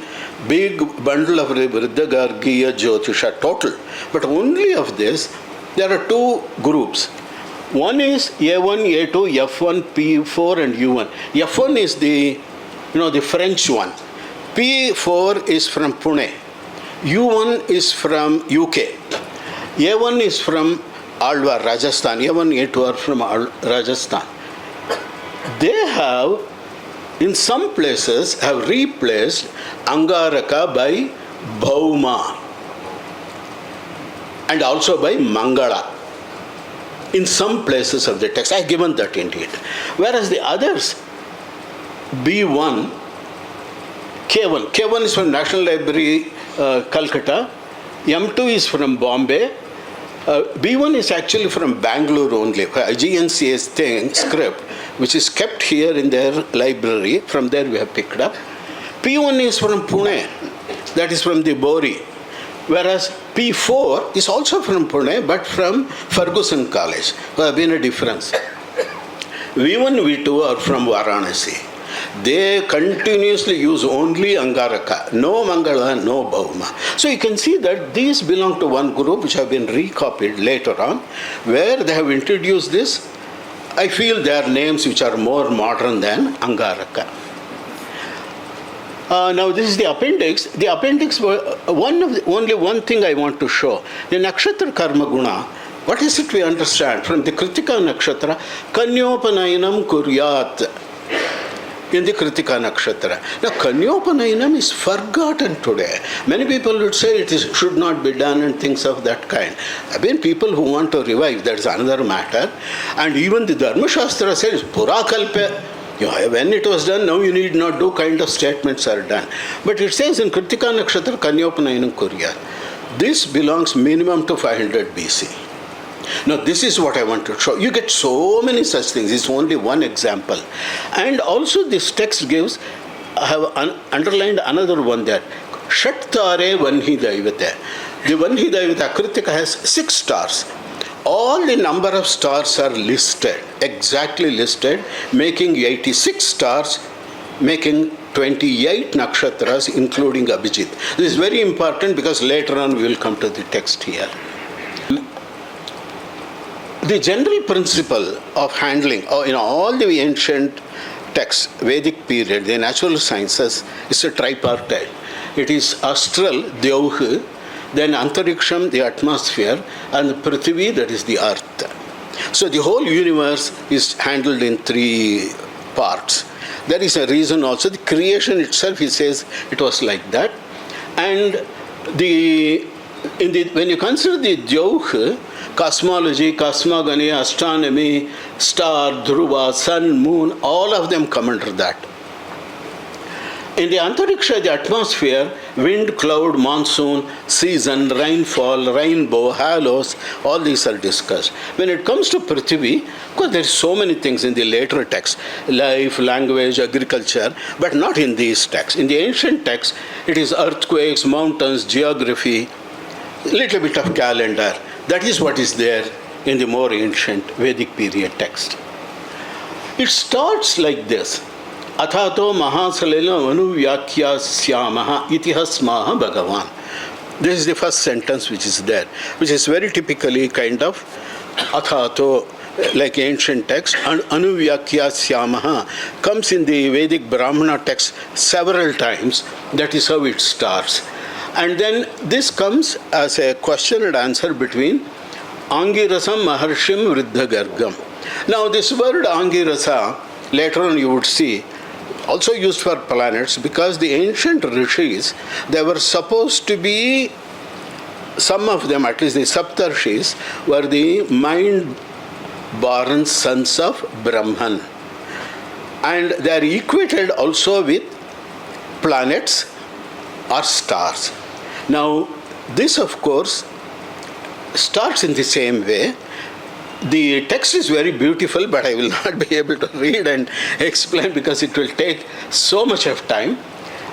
A: big bundle of the Vṛddhagārgīya Jyotiṣa total, but only of this, there are two groups. One is A1, A2, F1, P4 and U1. F1 is the French one. P4 is from Pune. U1 is from UK. A1 is from Alwar, Rajasthan. A1, A2 are from Rajasthan. They have, in some places, have replaced Angaraka by Bhauma and also by Mangala. In some places of the text, I have given that indeed. Whereas the others, B1, K1 is from National Library, Calcutta. M2 is from Bombay. B1 is actually from Bangalore only. GNCA's script, which is kept here in their library. From there we have picked up. P1 is from Pune. That is from the Bori. Whereas P4 is also from Pune, but from Ferguson College. There has been a difference. V1, V2 are from Varanasi. They continuously use only Angaraka, no Mangala, no Bhauma. So you can see that these belong to one group which have been recopied later on, where they have introduced this. I feel they are names which are more modern than Angaraka. Now this is the appendix. The appendix, only one thing I want to show. The nakṣatra karma guna, what is it we understand? From the Kritika nakṣatra, Kanyopanayinam kuryat. In the Kritika nakṣatra. Now Kanyopanayinam is forgotten today. Many people would say it should not be done and things of that kind. I mean, people who want to revive, that is another matter. And even the Dharma Shastra says, Purakalpe. When it was done, now you need not do kind of statements are done. But it says in Kritika nakṣatra, Kanyopanayinam kuryat. This belongs minimum to 500 BC. Now this is what I want to show. You get so many such things. It's only one example. And also this text gives, I have underlined another one there. Shatare Vanhi Daivate. The Vanhi Daivate Kritika has 6 stars. All the number of stars are listed, exactly listed, making 86 stars, making 28 nakshatras, including Abhijit. This is very important because later on we will come to the text here. The general principle of handling, all the ancient texts, Vedic period, the natural sciences, is a tripartite. It is astral, Dyauh, then Antariksham, the atmosphere, and Prithvi, that is the earth. So the whole universe is handled in 3 parts. There is a reason also. The creation itself, he says, it was like that. And when you consider the Dyauh, cosmology, cosmogony, astronomy, star, dhruva, sun, moon, all of them come under that. In the Antariksha, the atmosphere, wind, cloud, monsoon, season, rainfall, rainbow, halos, all these are discussed. When it comes to Prithvi, of course there are so many things in the later texts, life, language, agriculture, but not in these texts. In the ancient texts, it is earthquakes, mountains, geography, little bit of calendar. That is what is there in the more ancient Vedic period text. It starts like this. Athato Mahāsalilaṁ anuvyākyasyāmaha itihasmaha Bhagavan. This is the first sentence which is there, which is very typically kind of Athato, like ancient text, and anuvyākyasyāmaha comes in the Vedic Brahmana text several times. That is how it starts. And then this comes as a question and answer between Angirasam Maharshim Vṛddhagārgam. Now this word Angirasa, later on you would see, also used for planets, because the ancient rishis, they were supposed to be, some of them, at least the Saptarshis, were the mind-born sons of Brahman. And they are equated also with planets or stars. Now, this of course starts in the same way. The text is very beautiful, but I will not be able to read and explain because it will take so much of time.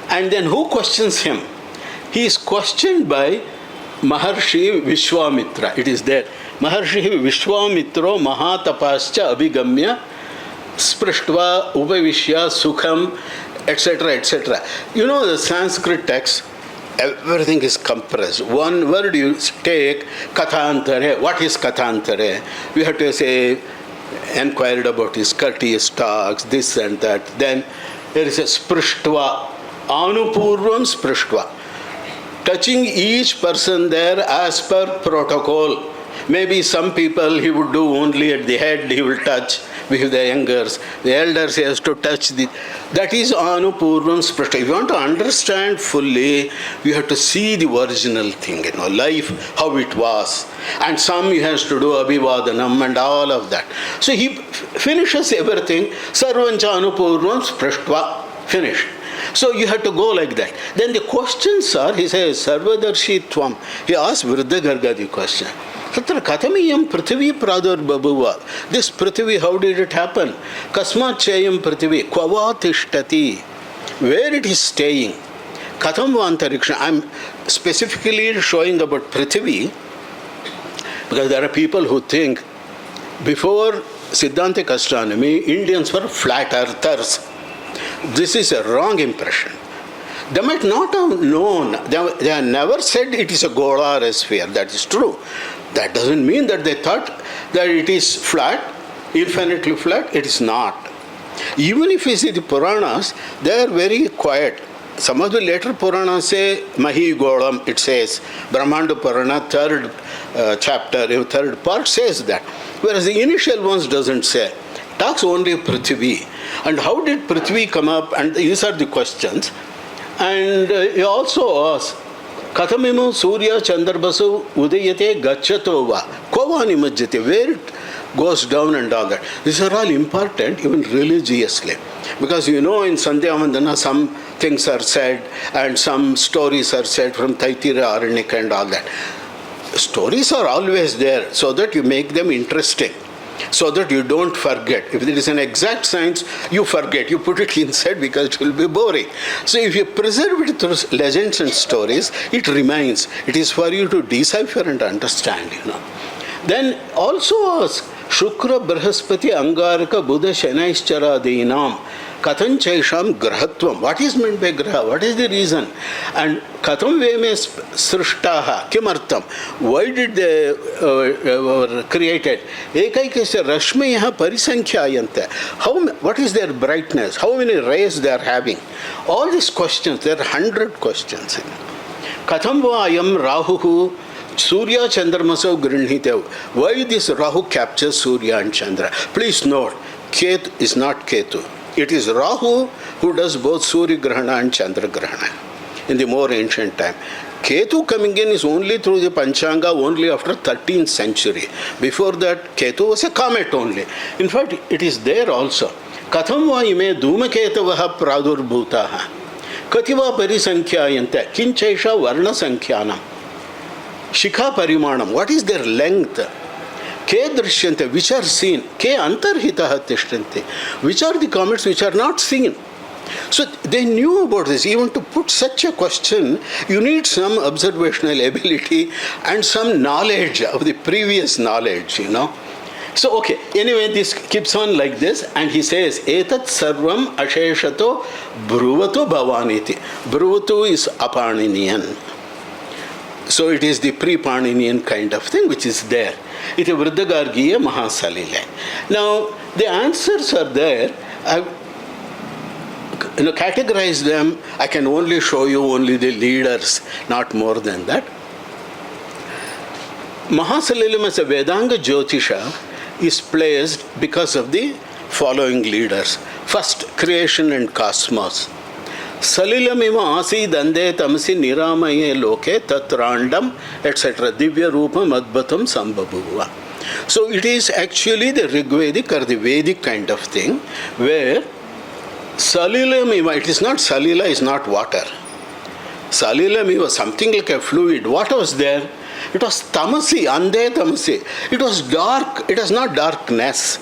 A: And then who questions him? He is questioned by Maharshi Vishwamitra. It is there. Maharshi Vishwamitro Mahatapascha Abhigamya Sprishtva, Upavishya, Sukham, etc., etc. You know the Sanskrit text, everything is compressed. One word you take, Kathantare. What is Kathantare? We have to say, inquired about his courteous talks, this and that. Then there is a Sprishtva, Anupurvam Sprishtva. Touching each person there as per protocol. Maybe some people he would do only at the head, he will touch with the youngers. The elders he has to touch the... That is Anupurvam Sprishta. If you want to understand fully, you have to see the original thing, life, how it was. And some he has to do Abhivadanam and all of that. So he finishes everything. Sarvancha Anupurvam Sprishta. Finished. So you have to go like that. Then the questions are, he says, Sarvadarshi Tvam. He asks Vṛddhagārgīya the question. Tatra kathamiyam prithvi pradurbabuva. This prithvi, how did it happen? Kasmat chayam prithvi, kvavatishthati. Where it is staying. Katham vantarikshana. I'm specifically showing about prithvi because there are people who think before Siddhantic astronomy, Indians were flat earthers. This is a wrong impression. They might not have known, they have never said it is a gola or a sphere. That is true. That doesn't mean that they thought that it is flat, infinitely flat. It is not. Even if you see the Puranas, they are very quiet. Some of the later Puranas say Mahi Golam, it says. Brahmanda Purana, third chapter, third part says that. Whereas the initial ones doesn't say. Talks only Prithvi. And how did Prithvi come up? And these are the questions. And he also asks, Kathamimu Surya Chandrabasu Udayate Gachatova Kovani Majjate, where it goes down and all that. These are all important, even religiously. Because in Sandhya Vandana some things are said and some stories are said from Taitira, Aranika and all that. Stories are always there so that you make them interesting. So that you don't forget. If there is an exact science, you forget. You put it inside because it will be boring. So if you preserve it through legends and stories, it remains. It is for you to decipher and understand, Then also ask, Shukra, Brahaspati, Angaraka, Buddha, Shanaishcharadinam, Katham Chaisham Grahatvam. What is meant by Graha? What is the reason? And Katham Veme Srishtaha, Kimartam. Why did they were created? Ekaikasya Rashmayaha Parisankhyaayante. What is their brightness? How many rays they are having? All these questions, there are 100 questions. Katham Vayam Rahuhu Surya Chandramasav Grinhitev. Why this Rahu captures Surya and Chandra? Please note, Ketu is not Ketu. It is Rahu who does both Surya Grahana and Chandra Grahana in the more ancient time. Ketu coming in is only through the Panchanga only after 13th century. Before that, Ketu was a comet only. In fact, it is there also. Katham va ime dhūmaketavaha pradurbhutaha. Kativa parisankhyaayante. Kinchaisha varna sankhyanam. Shikha parimanam. What is their length? Ke drishyante, which are seen. Ke antarhitaha tishtante. Which are the comets which are not seen. So they knew about this. Even to put such a question, you need some observational ability and some knowledge of the previous knowledge, So, okay, anyway, this keeps on like this, and he says, Etat sarvam asheshato bruvatu bhavaniti. Bruvatu is Aparninian. So it is the pre-Parninian kind of thing which is there. It is Vṛddhagārgīya Mahāsalila. Now, the answers are there. I've categorized them. I can only show you only the leaders, not more than that. Mahāsalilaṁ as a Vedāṅga Jyotiṣa is placed because of the following leaders. First, creation and cosmos. Salilaṁ ima āsīd andhe tamasi nirāmaye loke tatrāndam, etc. Divya rūpam adbhatam sambhabuva. So it is actually the Rigvedic or the Vedic kind of thing where Salilaṁ ima, it is not Salila, is not water. Salilaṁ ima, something like a fluid. What was there? It was tamasi, andhe tamasi. It was dark. It was not darkness.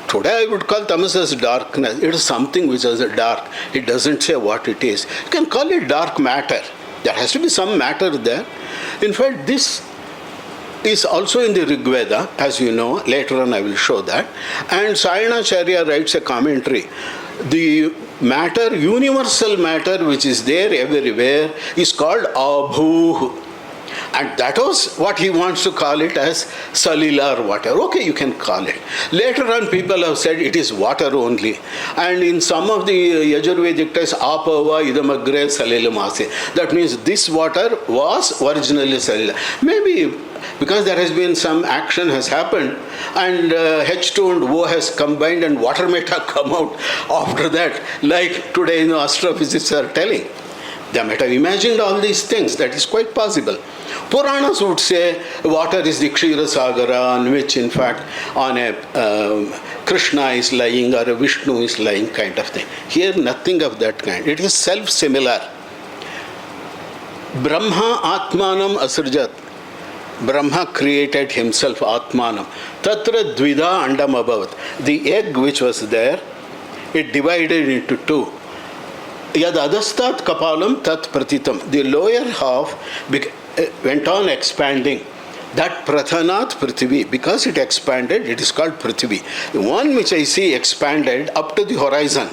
A: Today I would call tamas as darkness. It is something which is dark. It doesn't say what it is. You can call it dark matter. There has to be some matter there. In fact, this is also in the Rig Veda, as you know. Later on I will show that. And Sayana writes a commentary. The matter, universal matter, which is there everywhere, is called Abhu. And that was what he wants to call it as Salila or whatever. Okay, you can call it. Later on, people have said it is water only. And in some of the Yajurvedic texts, Apava idamagre Salilaṁ. That means this water was originally Salila. Maybe because there has been some action has happened and H2 and O has combined and water might have come out after that. Like today, astrophysicists are telling. They might have imagined all these things. That is quite possible. Puranas would say water is the Kshira Sagara, on which in fact on a Krishna is lying or a Vishnu is lying kind of thing. Here nothing of that kind. It is self-similar. Brahma Atmanam Asrjat. Brahma created himself, Atmanam. Tatra Dvida Andam Abhavat. The egg which was there, it divided into two. Yad adastat kapalam tat pratitam. The lower half went on expanding. That prathanat prithvi, because it expanded, it is called prithvi. The one which I see expanded up to the horizon,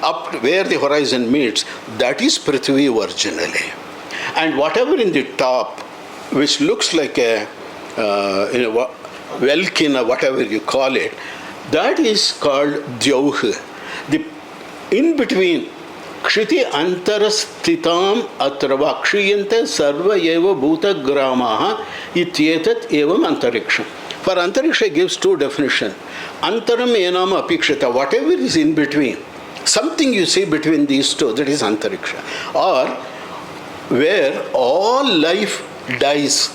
A: up where the horizon meets, that is prithvi originally. And whatever in the top, which looks like a welkin or whatever you call it, that is called Dyauh. The in between, Kshiti antarastitam atrava kshiyante sarva eva bhuta gramaha ityetat evam antariksham. For antariksha gives two definitions. Antaram enam apikshita, whatever is in between. Something you see between these two, that is antariksha. Or where all life dies.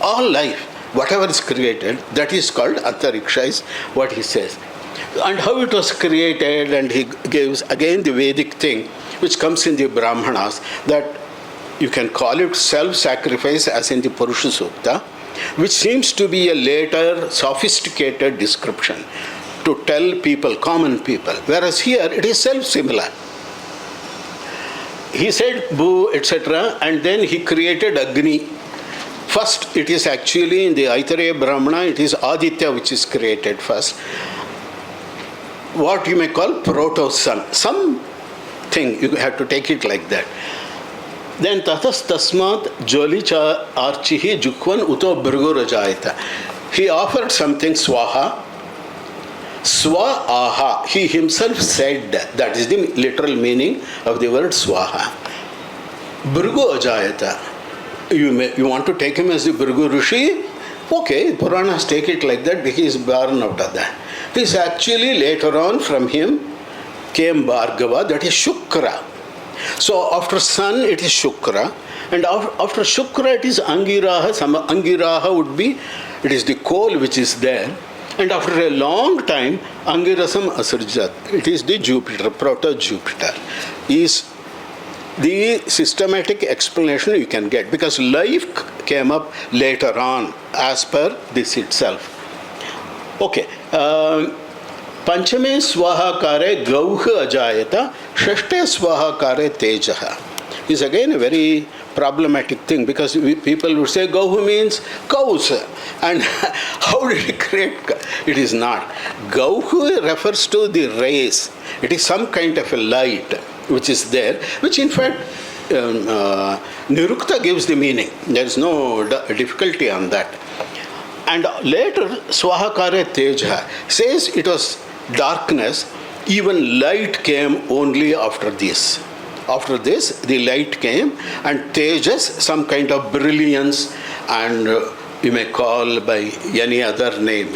A: All life, whatever is created, that is called antariksha, is what he says. And how it was created, and he gives again the Vedic thing, which comes in the Brahmanas, that you can call it self-sacrifice as in the Purusha Sukta, which seems to be a later sophisticated description to tell people, common people, whereas here it is self-similar. He said Bhu, etc., and then he created Agni. First, it is actually in the Aitareya Brahmana, it is Aditya which is created first. What you may call proto-sun. Something, you have to take it like that. Then tatas tasmat jolicha archihi jukvan uto bhrgurajayata. He offered something swaha. Swaha. He himself said, that is the literal meaning of the word swaha. Bhrgu ajayata. You want to take him as the Bhrgu Rishi? Okay, Puranas take it like that, he is born out of that. It is actually later on from him came Bhargava, that is Shukra. So after sun it is Shukra, and after Shukra it is Angiraha. Angiraha would be, it is the coal which is there, and after a long time Angirasam Asarjat, it is the Jupiter, proto-Jupiter, is the systematic explanation you can get, because life came up later on as per this itself. Okay. Panchame swahakare gauh ajayata, shashte swahakare tejaha. Is again a very problematic thing, because people would say gauh means cows, and how did he create? It is not. Gauh refers to the rays. It is some kind of a light which is there, which in fact Nirukta gives the meaning. There is no difficulty on that. And later Swahakare Teja says it was darkness, even light came only after this. After this, the light came, and Tejas, some kind of brilliance, and you may call by any other name,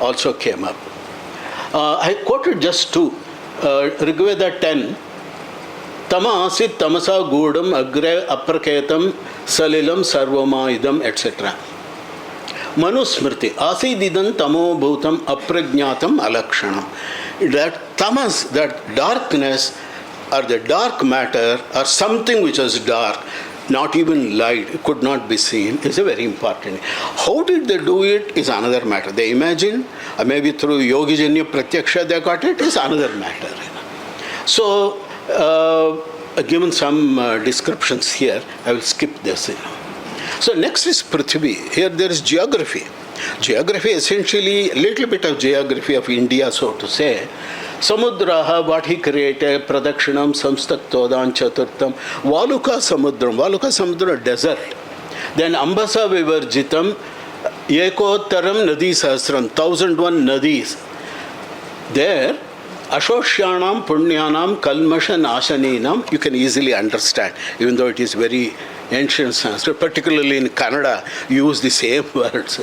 A: also came up. I quoted just two. Rigveda 10, Tama asit tamasa gudam agre apraketam salilam sarvama idam, etc. Manusmriti asididam tamo bhutam aprajnatam alakshanam. That tamas, that darkness or the dark matter or something which was dark, not even light, could not be seen, is a very important. How did they do it is another matter. They imagined, or maybe through Yogijanya Pratyaksha they got it, is another matter. So, given some descriptions here, I will skip this. So next is Prithvi. Here there is geography. Geography, essentially, a little bit of geography of India, so to say. Samudraha, what he created, Pradakshinam, Samstaktodan, Chaturtham, Valuka Samudram, desert. Then Ambasa Vivarjitam, Ekottaram Nadi Sahasram, 1001 Nadis. There, Ashoshyanam, Punyanam, Kalmasha Nashaninam, you can easily understand, even though it is very ancient Sanskrit, particularly in Kannada, use the same words.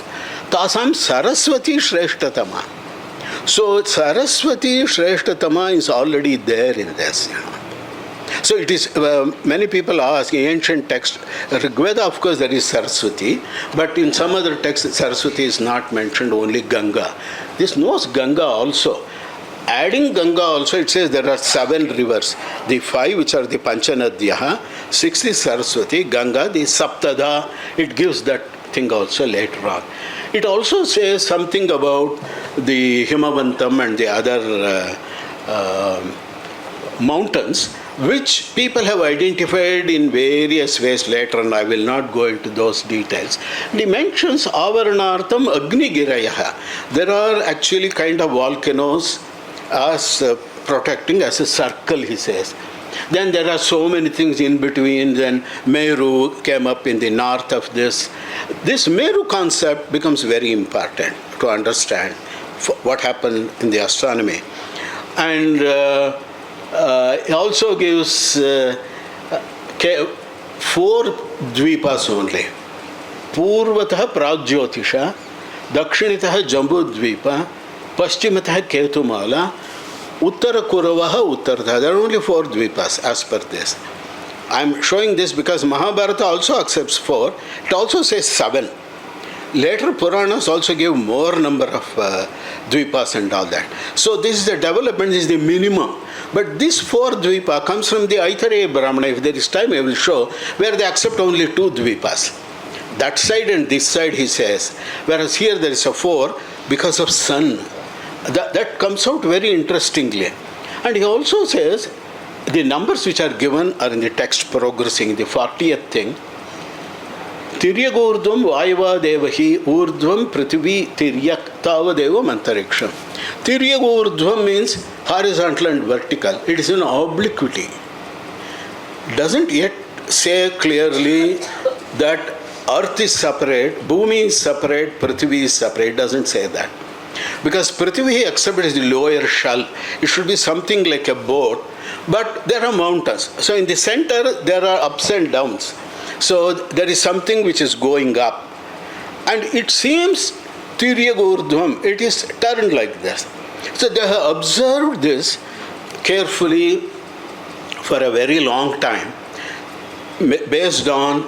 A: Tasam Saraswati Śraviṣṭhādi. So Saraswati Śraviṣṭhādi is already there in this. So it is, many people ask, in ancient text, Rigveda, of course, there is Saraswati, but in some other texts, Saraswati is not mentioned, only Ganga. This knows Ganga also. Adding Ganga also, it says there are 7 rivers. The 5 which are the Panchanadyaha, 6 is Saraswati, Ganga, the Saptada, it gives that thing also later on. It also says something about the Himavantam and the other mountains, which people have identified in various ways later, and I will not go into those details. He mentions Avarnartham Agnigirayaha. There are actually kind of volcanoes as protecting as a circle, he says. Then there are so many things in between. Then Meru came up in the north of this. This Meru concept becomes very important to understand what happened in the astronomy. And he also gives 4 dvipas only. Pūrvatah Prāg-Jyotiṣa, Dakshinitah Jambudvipa, Paschimataha Ketumala, Uttara Kuravaha Uttartha. There are only 4 dvipas as per this. I am showing this because Mahabharata also accepts 4. It also says 7. Later Puranas also give more number of dvipas and all that. So this is the development, this is the minimum. But this 4 dvipa comes from the Aitareya Brahmana. If there is time, I will show where they accept only 2 dvipas. That side and this side, he says. Whereas here there is a 4 because of sun. That comes out very interestingly. And he also says the numbers which are given are in the text progressing, the 40th thing. Tiryagurdvam Vayava Devahi Urdvam Prithvi Tiryak Tavadeva Mantariksham. Tiryagurdvam means horizontal and vertical. It is an obliquity. Doesn't yet say clearly that Earth is separate, Bhumi is separate, Prithvi is separate. Doesn't say that. Because Prithvi accepted as the lower shell. It should be something like a boat. But there are mountains. So in the center, there are ups and downs. So there is something which is going up. And it seems Tiryagurdvam, it is turned like this. So they have observed this carefully for a very long time based on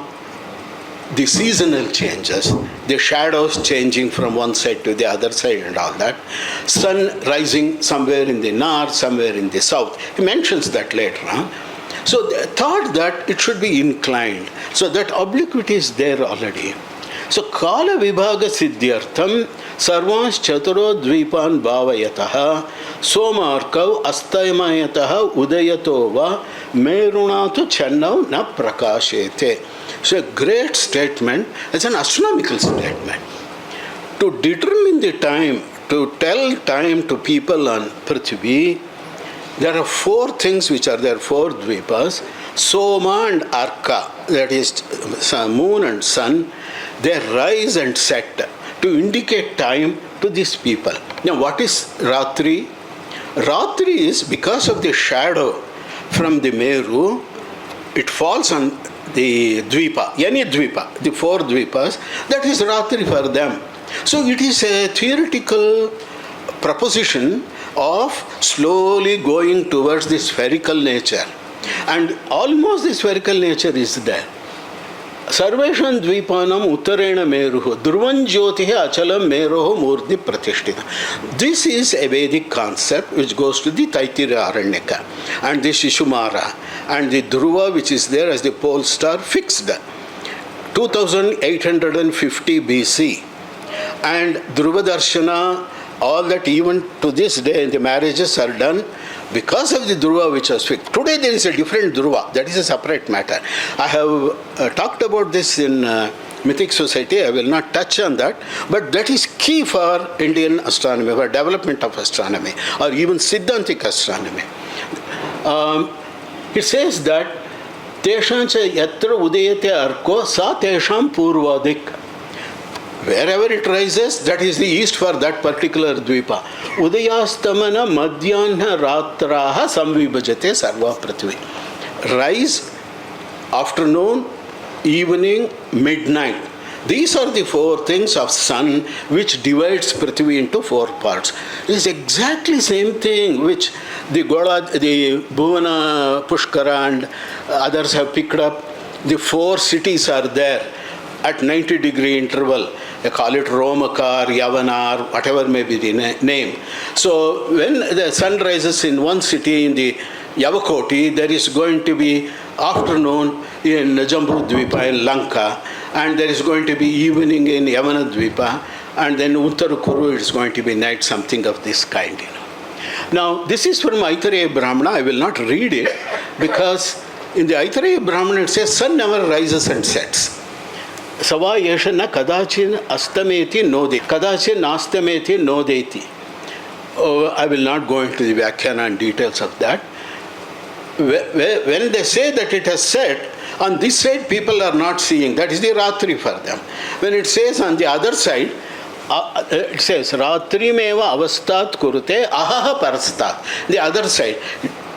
A: the seasonal changes, the shadows changing from one side to the other side and all that. Sun rising somewhere in the north, somewhere in the south. He mentions that later on. So they thought that it should be inclined. So that obliquity is there already. So Kala Vibhaga Siddhyartham Sarvans Chaturo Dvipan Bhavayataha Somarkav Astayamayataha Udayatova Merunatu Channav Na Prakashete. So a great statement. It's an astronomical statement. To determine the time, to tell time to people on Prithvi, there are 4 things which are there, 4 dvipas. Soma and Arka, that is moon and sun, they rise and set to indicate time to these people. Now what is Ratri? Ratri is because of the shadow from the Meru, it falls on the dvipa, any dvipa, the 4 dvipas, that is Ratri for them. So it is a theoretical proposition of slowly going towards the spherical nature. And almost the spherical nature is there. Sarvesham dvipanam uttarena meruho dhruvan jyotihe achalam meruho murti pratishtita. This is a Vedic concept which goes to the Taittiriya Aranyaka and the Shishumara and the Dhruva which is there as the pole star fixed 2850 BC. And Dhruva Darshana, all that even to this day the marriages are done because of the Dhruva which was fixed. Today there is a different Dhruva, that is a separate matter. I have talked about this in mythic society. I will not touch on that, but that is key for Indian astronomy, for development of astronomy, or even Siddhantic astronomy. It says that Teshancha yatra udayate arko sa tesham pūrvadik. Wherever it rises, that is the east for that particular dvipa. Udayastamana madhyana ratraha samvibhajate sarva prithvi. Rise, afternoon, evening, midnight. These are the four things of sun which divides Prithvi into four parts. It is exactly same thing which the Bhuvana, Pushkara and others have picked up. The four cities are there at 90-degree interval. They call it Romakar, Yavanar, whatever may be the name. So when the sun rises in one city in the Yavakoti, there is going to be afternoon in Jambudvipa in Lanka, and there is going to be evening in Yavanadvipa, and then Uttarukuru it is going to be night, something of this kind. Now, this is from Aitareya Brahmana. I will not read it, because in the Aitareya Brahmana it says sun never rises and sets. Sava yeshana kadachin astameti nodeti. Kadachin astameti nodeti. I will not go into the Vyakhana and details of that. When they say that it has set, on this side people are not seeing. That is the Ratri for them. When it says on the other side, it says Ratri meva avastat kurute ahaha parastat. The other side.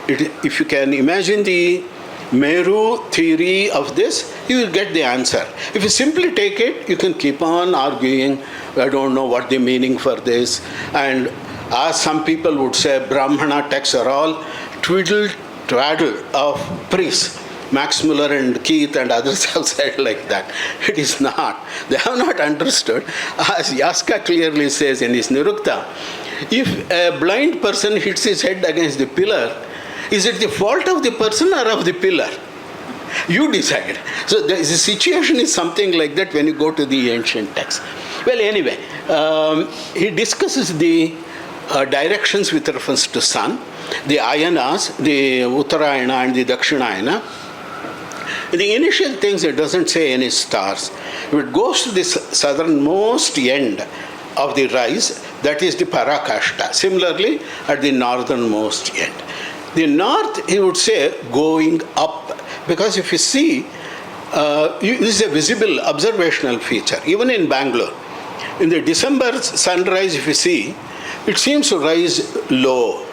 A: If you can imagine the Meru theory of this, you will get the answer. If you simply take it, you can keep on arguing. I don't know what the meaning for this. And as some people would say, Brahmana texts are all twaddle of priests. Max Muller and Keith and others have said like that. It is not. They have not understood. As Yaska clearly says in his Nirukta, if a blind person hits his head against the pillar, is it the fault of the person or of the pillar? You decide. So the situation is something like that when you go to the ancient text. Well, anyway, he discusses the directions with reference to sun, the ayanas, the Uttarayana and the Dakshinayana. In the initial things, it doesn't say any stars. If it goes to the southernmost end of the rise, that is the Parakashta. Similarly, at the northernmost end. The north, he would say, going up. Because if you see, this is a visible observational feature. Even in Bangalore, in the December sunrise, if you see, it seems to rise low.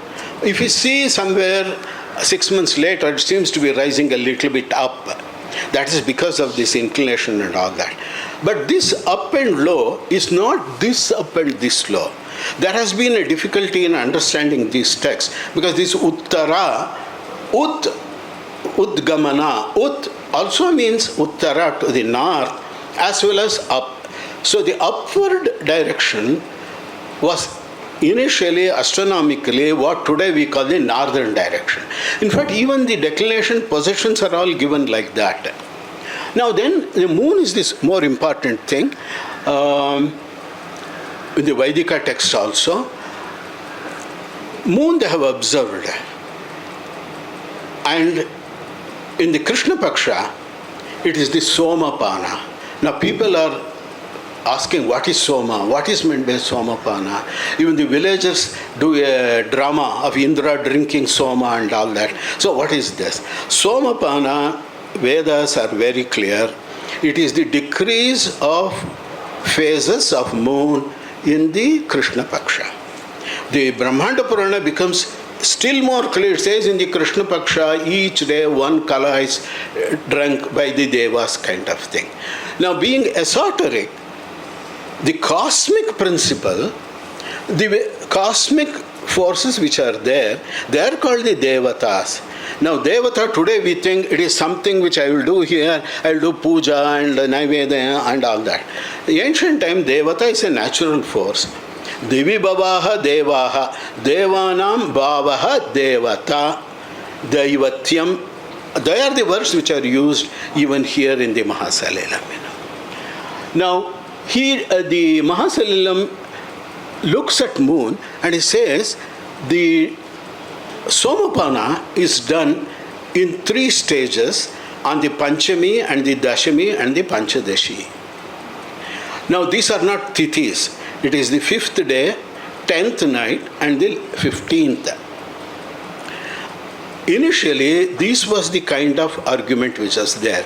A: If you see somewhere 6 months later, it seems to be rising a little bit up. That is because of this inclination and all that. But this up and low is not this up and this low. There has been a difficulty in understanding these texts, because this Uttara, Udgamana, Ut also means Uttara to the north as well as up. So the upward direction was initially astronomically what today we call the northern direction. In fact, even the declination positions are all given like that. Now then, the moon is this more important thing. In the Vedika text also, moon they have observed. And in the Krishna Paksha, it is the Somapana. Now people are asking what is Soma, what is meant by Somapana. Even the villagers do a drama of Indra drinking Soma and all that. So what is this? Somapana, Vedas are very clear. It is the decrease of phases of moon in the Krishna Paksha. The Brahmanda Purana becomes still more clear. It says in the Krishna Paksha, each day one kala is drunk by the devas kind of thing. Now being esoteric, the cosmic principle, the cosmic forces which are there, they are called the devatas. Now devata, today we think it is something which I will do here, I will do puja and naivedya and all that. The ancient time, devata is a natural force. Devi bhavaha devaha, devanam bhavaha devata, daivatyam. They are the words which are used even here in the Mahāsalilaṁ. Now, here the Mahāsalilaṁ looks at moon and he says the Somapana is done in 3 stages, on the Panchami and the Dashami and the Panchadashi. Now these are not tithis. It is the 5th day, 10th night and the 15th. Initially, this was the kind of argument which was there.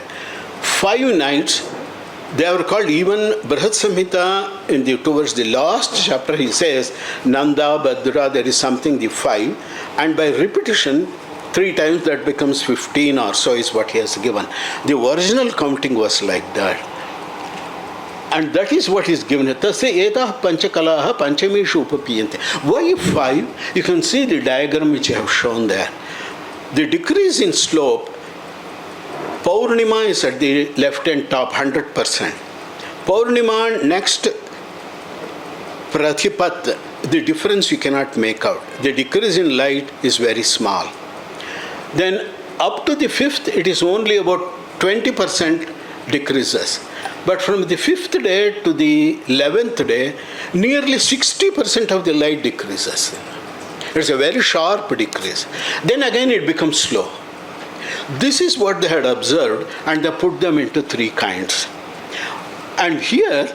A: 5 nights, they were called, even Brihad Samhita, towards the last chapter, he says, Nanda, Bhadra, there is something, the 5, and by repetition, 3 times that becomes 15 or so is what he has given. The original counting was like that. And that is what is given. Tasya etah panchakalaha panchamishu upapiyante. Why 5? You can see the diagram which I have shown there. The decrease in slope, Purnima is at the left and top, 100%. Purnima next Prathipat, the difference you cannot make out. The decrease in light is very small. Then up to the 5th, it is only about 20% decreases. But from the 5th day to the 11th day, nearly 60% of the light decreases. It's a very sharp decrease. Then again it becomes slow. This is what they had observed, and they put them into 3 kinds. And here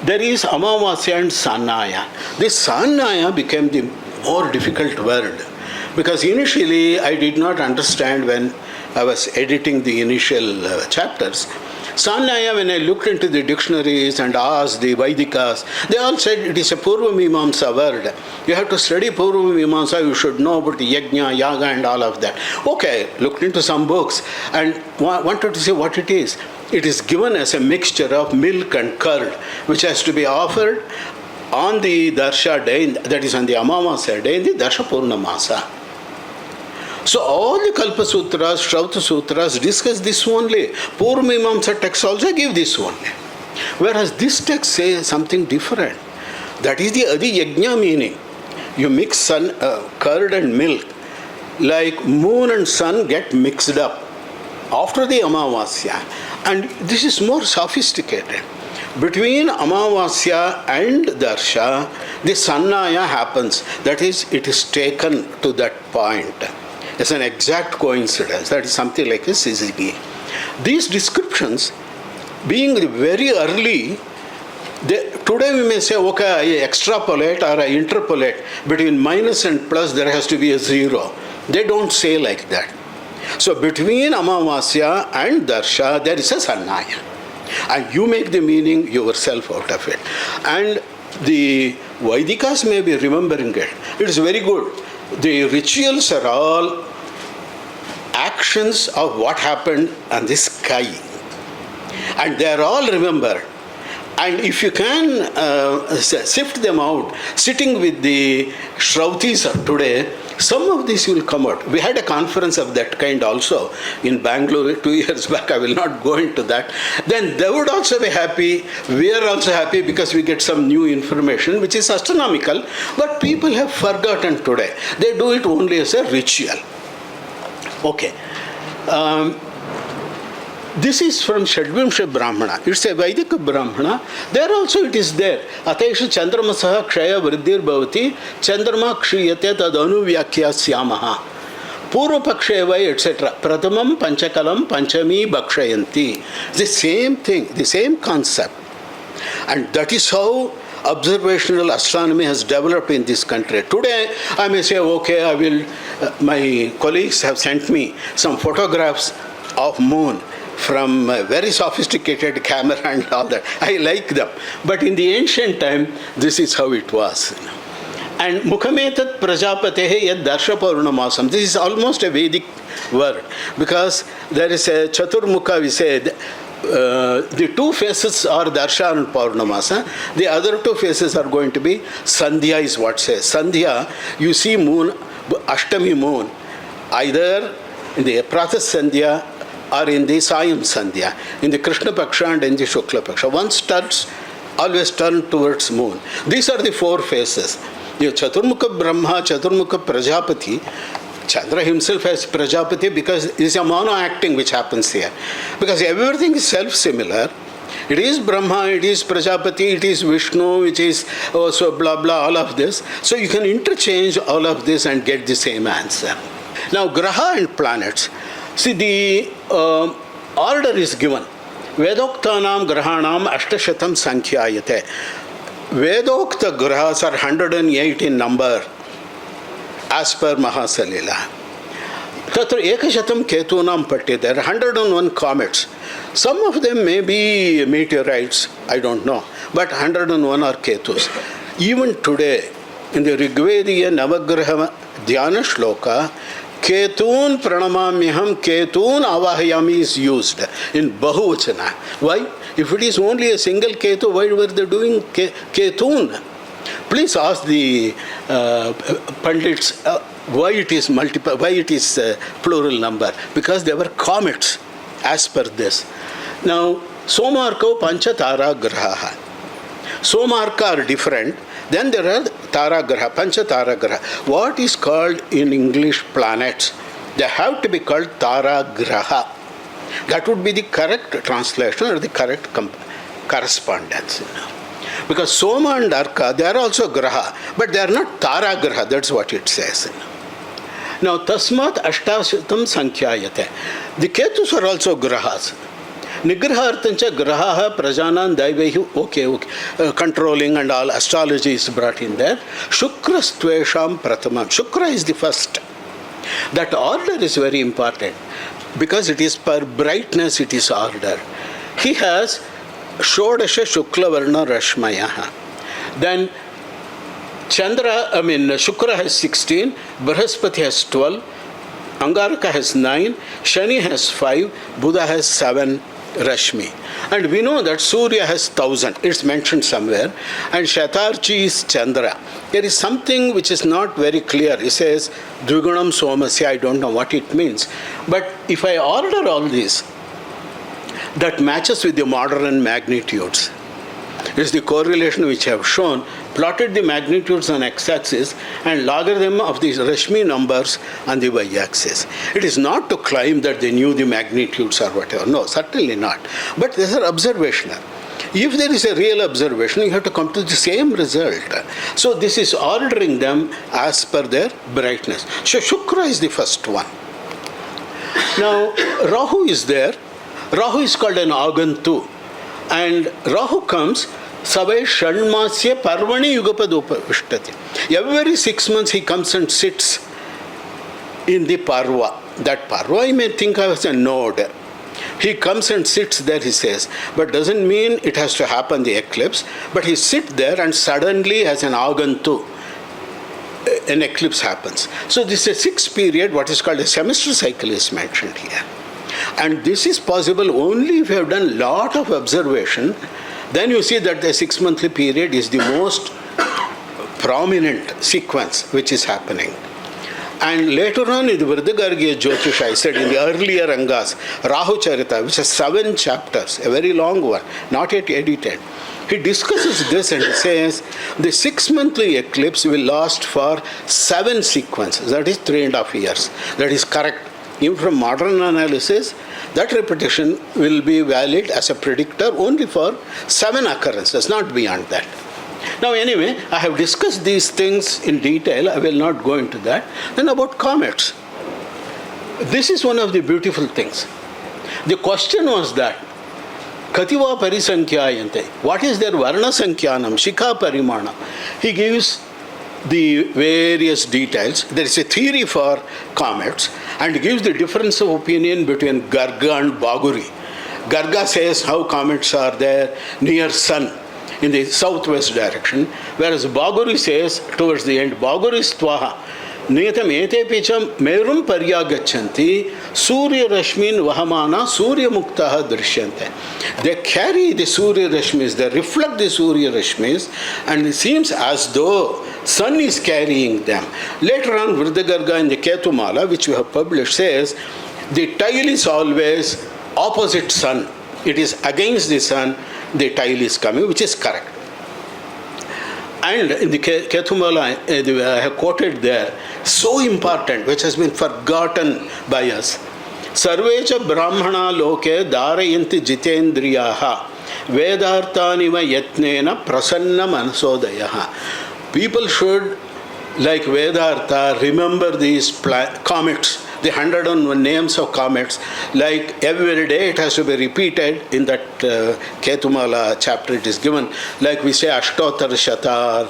A: there is Amavasya and Sānnāyya. This Sānnāyya became the more difficult word, because initially I did not understand when I was editing the initial chapters. Sānnāyya, when I looked into the dictionaries and asked the Vedikas, they all said it is a Purva Mīmāmsa word. You have to study Purva Mīmāmsa, you should know about the Yajna, Yaga and all of that. Okay, looked into some books and wanted to see what it is. It is given as a mixture of milk and curd, which has to be offered on the Darsha day, that is on the Amavasya day, in the Darsha Purnamasa. So all the Kalpa Sutras, Shravta Sutras discuss this only. Purva Mīmāmsa texts also give this only. Whereas this text says something different. That is the Adi Yajna meaning. You mix curd and milk, like moon and sun get mixed up after the Amavasya. And this is more sophisticated. Between Amavasya and Darsha, the Sānnāyya happens. That is, it is taken to that point. It's an exact coincidence. That is something like a syzygy. These descriptions, being very early, today we may say, okay, I extrapolate or I interpolate between minus and plus, there has to be a 0. They don't say like that. So between Amavasya and Darsha, there is a Sānnāyya. And you make the meaning yourself out of it. And the Vedikas may be remembering it. It is very good. The rituals are all actions of what happened on the sky. And they are all remembered. And if you can sift them out, sitting with the Shravtis of today, some of this will come out. We had a conference of that kind also in Bangalore 2 years back. I will not go into that. Then they would also be happy. We are also happy because we get some new information, which is astronomical. But people have forgotten today. They do it only as a ritual. Okay. This is from Shadvimsha Brahmana. It's a Vedic Brahmana. There also it is there. Atesha Chandramasaha Kshaya Vriddhir Bhavati Chandrama Kshiyate Tad Anuvyakya Syamaha Purva Pakshevai etc. Prathamam Panchakalam Panchami Bhakshayanti. The same thing, the same concept. And that is how observational astronomy has developed in this country. Today, I may say, okay, I will, my colleagues have sent me some photographs of moon from a very sophisticated camera and all that. I like them. But in the ancient time, this is how it was. And Mukhametat Prajapatehe Yad Darsha Purnamasam. This is almost a Vedic word, because there is a Chaturmukha, we said, the 2 faces are Darsha and Purnamasa. The other 2 faces are going to be Sandhya is what says. Sandhya, you see moon, Ashtami moon, either in the Pratha Sandhya or in the Sayam Sandhya, in the Krishna Paksha and in the Shukla Paksha. Once turns, always turn towards moon. These are the 4 faces. The Chaturmukha Brahma, Chaturmukha Prajapati, Chandra himself has Prajapati because it is a mono-acting which happens here. Because everything is self-similar. It is Brahma, it is Prajapati, it is Vishnu, which is also blah blah, all of this. So you can interchange all of this and get the same answer. Now Graha and planets. See, the order is given. Vedoktanam grahanam ashtashatam sankhyaayate. Vedokta grahas are 108 in number as per Mahāsalila. Tatra ekashatam ketunam patti, there are 101 comets. Some of them may be meteorites, I don't know, but 101 are ketus. Even today, in the Rigvediya Navagraha Dhyana Shloka, Ketun pranamamyaham, Ketun avahayami is used in Bahuvachana. Why? If it is only a single Ketu, why were they doing Ketun? Please ask the Pandits why it is plural number. Because they were comets as per this. Now, Somarko Pancha Tara Graha. Somarka are different. Then there are Tara Graha, Pancha Tara Graha. What is called in English planets? They have to be called Tara Graha. That would be the correct translation or the correct correspondence. Because Soma and Arka, they are also Graha, but they are not Tara Graha, that's what it says. Now, Tasmat Ashtashatam Sankhyaayate. The Ketus are also Grahas. Nigraha Artancha Graha Prajanan Daivehu, okay. Controlling and all astrology is brought in there. Shukra Stvesham Pratamam. Shukra is the first. That order is very important because it is per brightness, it is order. He has Shodasha Shukla Varna Rashmaya. Then Shukra has 16, Brihaspati has 12, Angaraka has 9, Shani has 5, Buddha has 7 Rashmi. And we know that Surya has 1000, it's mentioned somewhere, and Shatarchi is Chandra. There is something which is not very clear. It says, Dvigunam Somasya, I don't know what it means. But if I order all this, that matches with the modern magnitudes. It's the correlation which I have shown, plotted the magnitudes on x-axis and logarithm of the Rashmi numbers on the y-axis. It is not to claim that they knew the magnitudes or whatever. No, certainly not. But these are observational. If there is a real observation, you have to come to the same result. So this is ordering them as per their brightness. So Shukra is the first one. Now, Rahu is there. Rahu is called an Agantu. And Rahu comes, Savai Shanmasya Parvani Yugapadopavishthati. Every 6 months he comes and sits in the Parva. That Parva you may think of as a node. He comes and sits there, he says, but doesn't mean it has to happen the eclipse, but he sits there and suddenly as an Agantu, an eclipse happens. So this is a 6 period, what is called a semester cycle is mentioned here. And this is possible only if you have done lot of observation. Then you see that the 6 monthly period is the most prominent sequence which is happening. And later on in the Vṛddhagārgīya Jyotiṣa, I said in the earlier Angas, Rahu Charita, which has 7 chapters, a very long one, not yet edited. He discusses this and he says the 6 monthly eclipse will last for 7 sequences, that is 3.5 years. That is correct. Even from modern analysis, that repetition will be valid as a predictor only for 7 occurrences, not beyond that. Now anyway, I have discussed these things in detail. I will not go into that. Then about comets. This is one of the beautiful things. The question was that, Kativa Parisankhyaayante, what is their Varna Sankhyanam, Shikha Parimana? He gives the various details. There is a theory for comets and gives the difference of opinion between Garga and Baguri. Garga says how comets are there near sun in the southwest direction, whereas Baguri says towards the end, Baguri Stvaha, Netam ete picham merum paryagachanti Surya Rashmin Vahamana Surya Muktaha Drishyante. They carry the Surya Rashmis, they reflect the Surya Rashmis, and it seems as though sun is carrying them. Later on, Vṛddhagārgīya in the Ketumala, which we have published, says the tile is always opposite sun. It is against the sun, the tile is coming, which is correct. And in the Ketumala, I have quoted there, so important, which has been forgotten by us. Sarvecha Brahmana Loke Dharayanti Jitendriyaha Vedartaniva Yatnena Prasanna Manasodayaha. People should, like Vedartha, remember these comets the 101 names of comets. Like every day it has to be repeated. In that Ketumala chapter it is given. Like we say Ashtotar Shatar,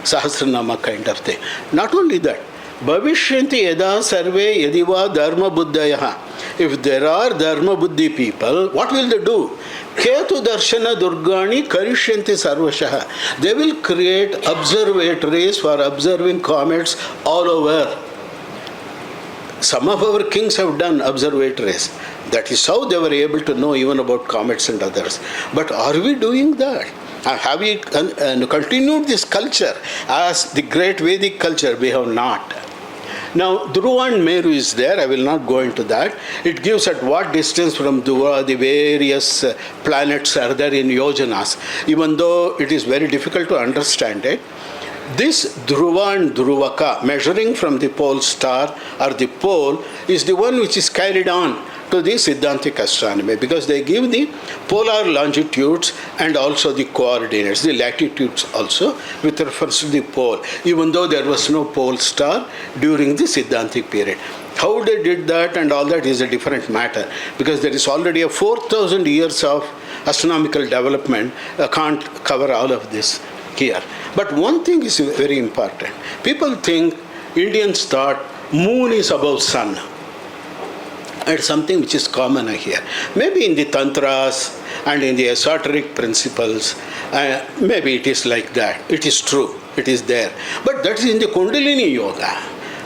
A: Sahasranama kind of thing. Not only that, Bhavishyanti yada sarve yadiva dharma buddhayaha. If there are dharma buddhi people, what will they do? Ketu darshana durgani karishyanti sarvashaha. They will create observatories for observing comets all over. Some of our kings have done observatories. That is how they were able to know even about comets and others. But are we doing that? Have we continued this culture as the great Vedic culture? We have not. Now, Dhruva and Meru is there. I will not go into that. It gives at what distance from Dhruva the various planets are there in yojanas. Even though it is very difficult to understand it, this Dhruva and Dhruvaka, measuring from the pole star or the pole, is the one which is carried on to the Siddhantic astronomy, because they give the polar longitudes and also the coordinates, the latitudes also, with reference to the pole, even though there was no pole star during the Siddhantic period. How they did that and all that is a different matter, because there is already a 4,000 years of astronomical development. I can't cover all of this here. But one thing is very important. People think, Indians thought, moon is above sun. It's something which is common here. Maybe in the tantras and in the esoteric principles, maybe it is like that. It is true. It is there. But that is in the Kundalini Yoga.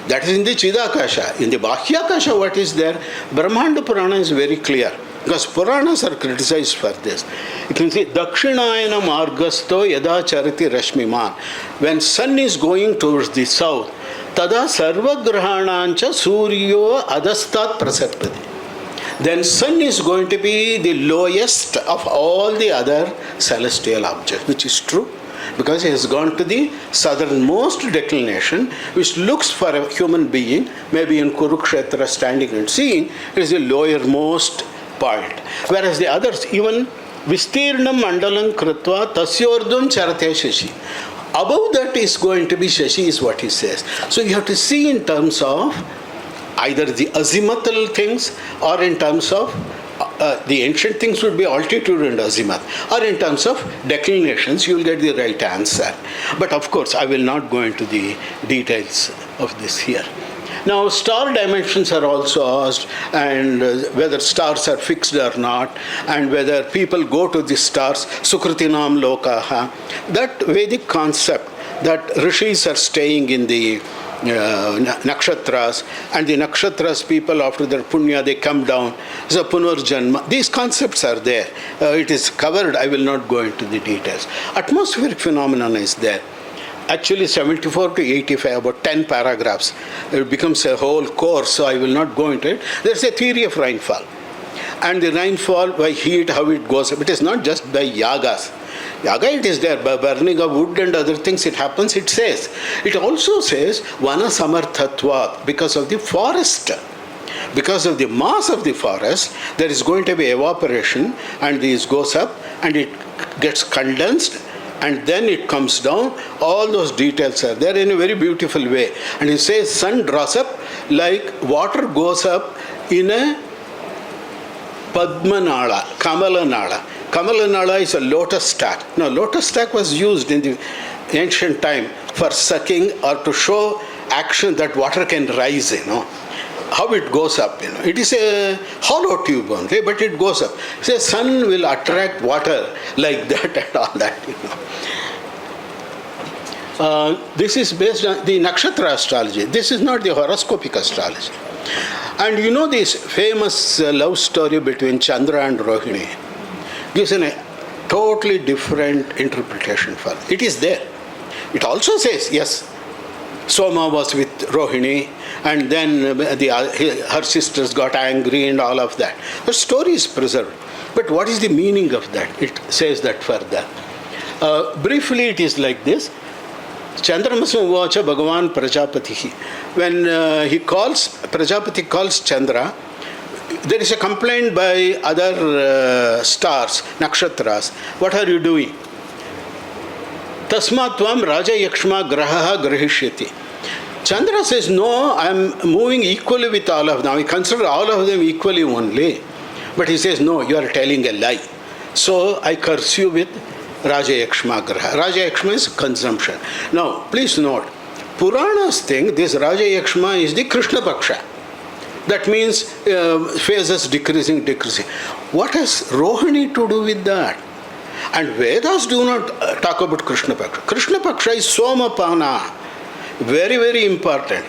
A: That is in the Chidakasha. In the Bahyakasha, what is there? Brahmanda Purana is very clear. Because Puranas are criticized for this. You can see, Dakshinayana Margasto Yada Chariti Rashmiman. When sun is going towards the south, Tada Sarvagrahanancha Suryo Adastat Prasarpati. Then sun is going to be the lowest of all the other celestial objects, which is true. Because he has gone to the southernmost declination, which looks for a human being, maybe in Kurukshetra standing and seeing, it is the lowermost point. Whereas the others, even Vistirnam Mandalam Kritva Tasyordum Charate Shashi. Above that is going to be Shashi, is what he says. So you have to see in terms of either the azimuthal things, or in terms of the ancient things would be altitude and azimuth, or in terms of declinations, you will get the right answer. But of course, I will not go into the details of this here. Now, star dimensions are also asked, and whether stars are fixed or not, and whether people go to the stars, Sukritinam Lokaha. That Vedic concept that rishis are staying in the nakṣatras, and the nakṣatras people, after their punya, they come down. So punarjanma. These concepts are there. It is covered. I will not go into the details. Atmospheric phenomenon is there. Actually, 74 to 85, about 10 paragraphs. It becomes a whole course, so I will not go into it. There's a theory of rainfall. And the rainfall by heat, how it goes up. It is not just by yagas. Yaga, it is there. By burning of wood and other things, it happens, it says. It also says, vana samarthatva, because of the forest. Because of the mass of the forest, there is going to be evaporation, and this goes up, and it gets condensed, and then it comes down. All those details are there in a very beautiful way. And he says sun draws up like water goes up in a Padmanala, Kamalanala. Kamalanala is a lotus stack. Now, lotus stack was used in the ancient time for sucking or to show action that water can rise, how it goes up, It is a hollow tube only, but it goes up. So sun will attract water like that and all that, This is based on the nakṣatra astrology. This is not the horoscopic astrology. And this famous love story between Chandra and Rohini gives a totally different interpretation for it. It is there. It also says, yes, Soma was with Rohini, and then her sisters got angry and all of that. The story is preserved. But what is the meaning of that? It says that further. Briefly, it is like this. Chandramasya uvacha Bhagavan Prajapatihi. When Prajapati calls Chandra, there is a complaint by other stars, nakshatras. What are you doing? Tasmat tvam raja yakshma grahaha grahishyati. Chandra says, no, I am moving equally with all of them. I consider all of them equally only. But he says, no, you are telling a lie. So I curse you with Raja-Yakshma Graha. Raja-Yakshma is consumption. Now, please note, Puranas think this Raja-Yakshma is the Krishna Paksha. That means phases decreasing. What has Rohini to do with that? And Vedas do not talk about Krishna Paksha. Krishna Paksha is Somapana. Very, very important.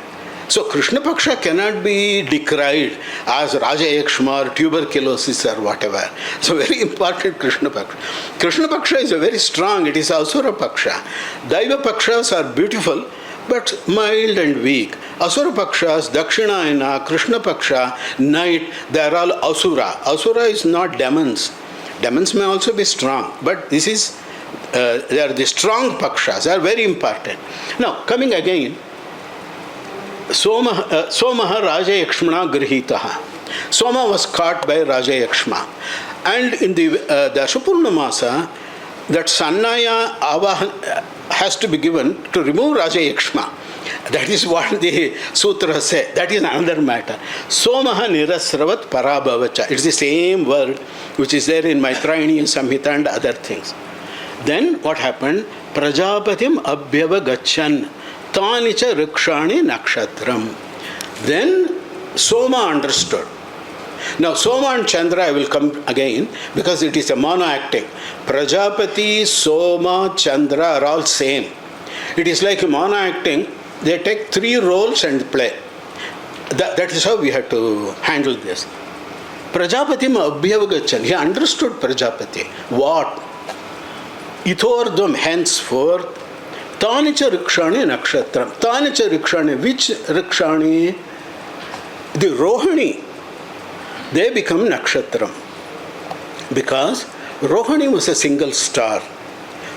A: So Krishna Paksha cannot be decried as Raja-Yakshma or tuberculosis or whatever. So very important Krishna Paksha. Krishna Paksha is a very strong, it is Asura Paksha. Daiva Pakshas are beautiful, but mild and weak. Asura Pakshas, Dakshinayana, Krishna Paksha, night, they are all Asura. Asura is not demons. Demons may also be strong, but this is, they are the strong Pakshas, they are very important. Now, coming again, Somaha Raja-Yakshmana Grihitaha. Soma was caught by Raja-Yakshma. And in the Dashapurnamasa, that sānnāyya avahan has to be given to remove Raja-Yakshma. That is what the sutra say. That is another matter. Somaha nirasravat parabhavacha. It's the same word which is there in Maitrayani Samhita and other things. Then what happened? Prajapatim abhyava gachan tanicha rikshani nakṣatram. Then Soma understood. Now Soma and Chandra I will come again because it is a mono-acting. Prajapati, Soma, Chandra are all same. It is like a mono-acting. They take three roles and play. That is how we have to handle this. Prajapati abhyavagachan. He understood Prajapati. What? Ithordvam henceforth. Tanicha rikshani nakṣatram. Tanicha rikshani. Which rikshani? The Rohini. They become nakṣatram. Because Rohini was a single star.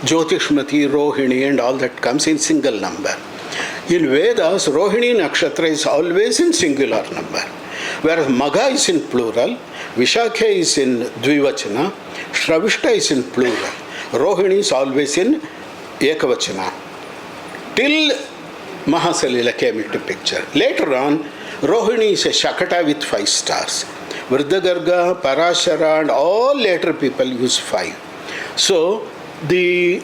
A: Jyotishmati, Rohini and all that comes in single number. In Vedas, Rohini nakṣatra is always in singular number. Whereas maghā is in plural, Vishakha is in dvivachana, śraviṣṭhādi is in plural. Rohini is always in ekavachana. Till Mahāsalila came into picture. Later on, Rohini is a Shakata with 5 stars. Vṛddhagārgīya, Parashara and all later people use 5. So the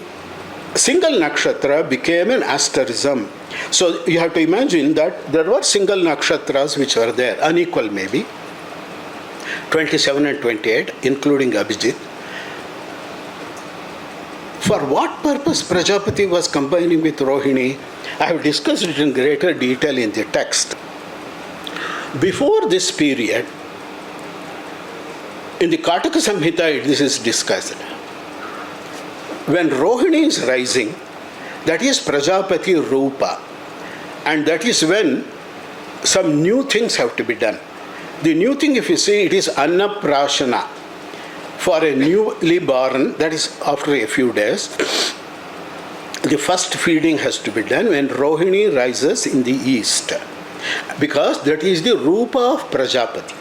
A: single nakṣatra became an asterism. So you have to imagine that there were single nakshatras which were there, unequal maybe, 27 and 28, including Abhijit. For what purpose Prajapati was combining with Rohini, I have discussed it in greater detail in the text. Before this period, in the Kataka Samhita, this is discussed. When Rohini is rising, that is Prajapati Rupa. And that is when some new things have to be done. The new thing, if you see, it is Annaprashana. For a newly born, that is after a few days, the first feeding has to be done when Rohini rises in the east. Because that is the Rupa of Prajapati.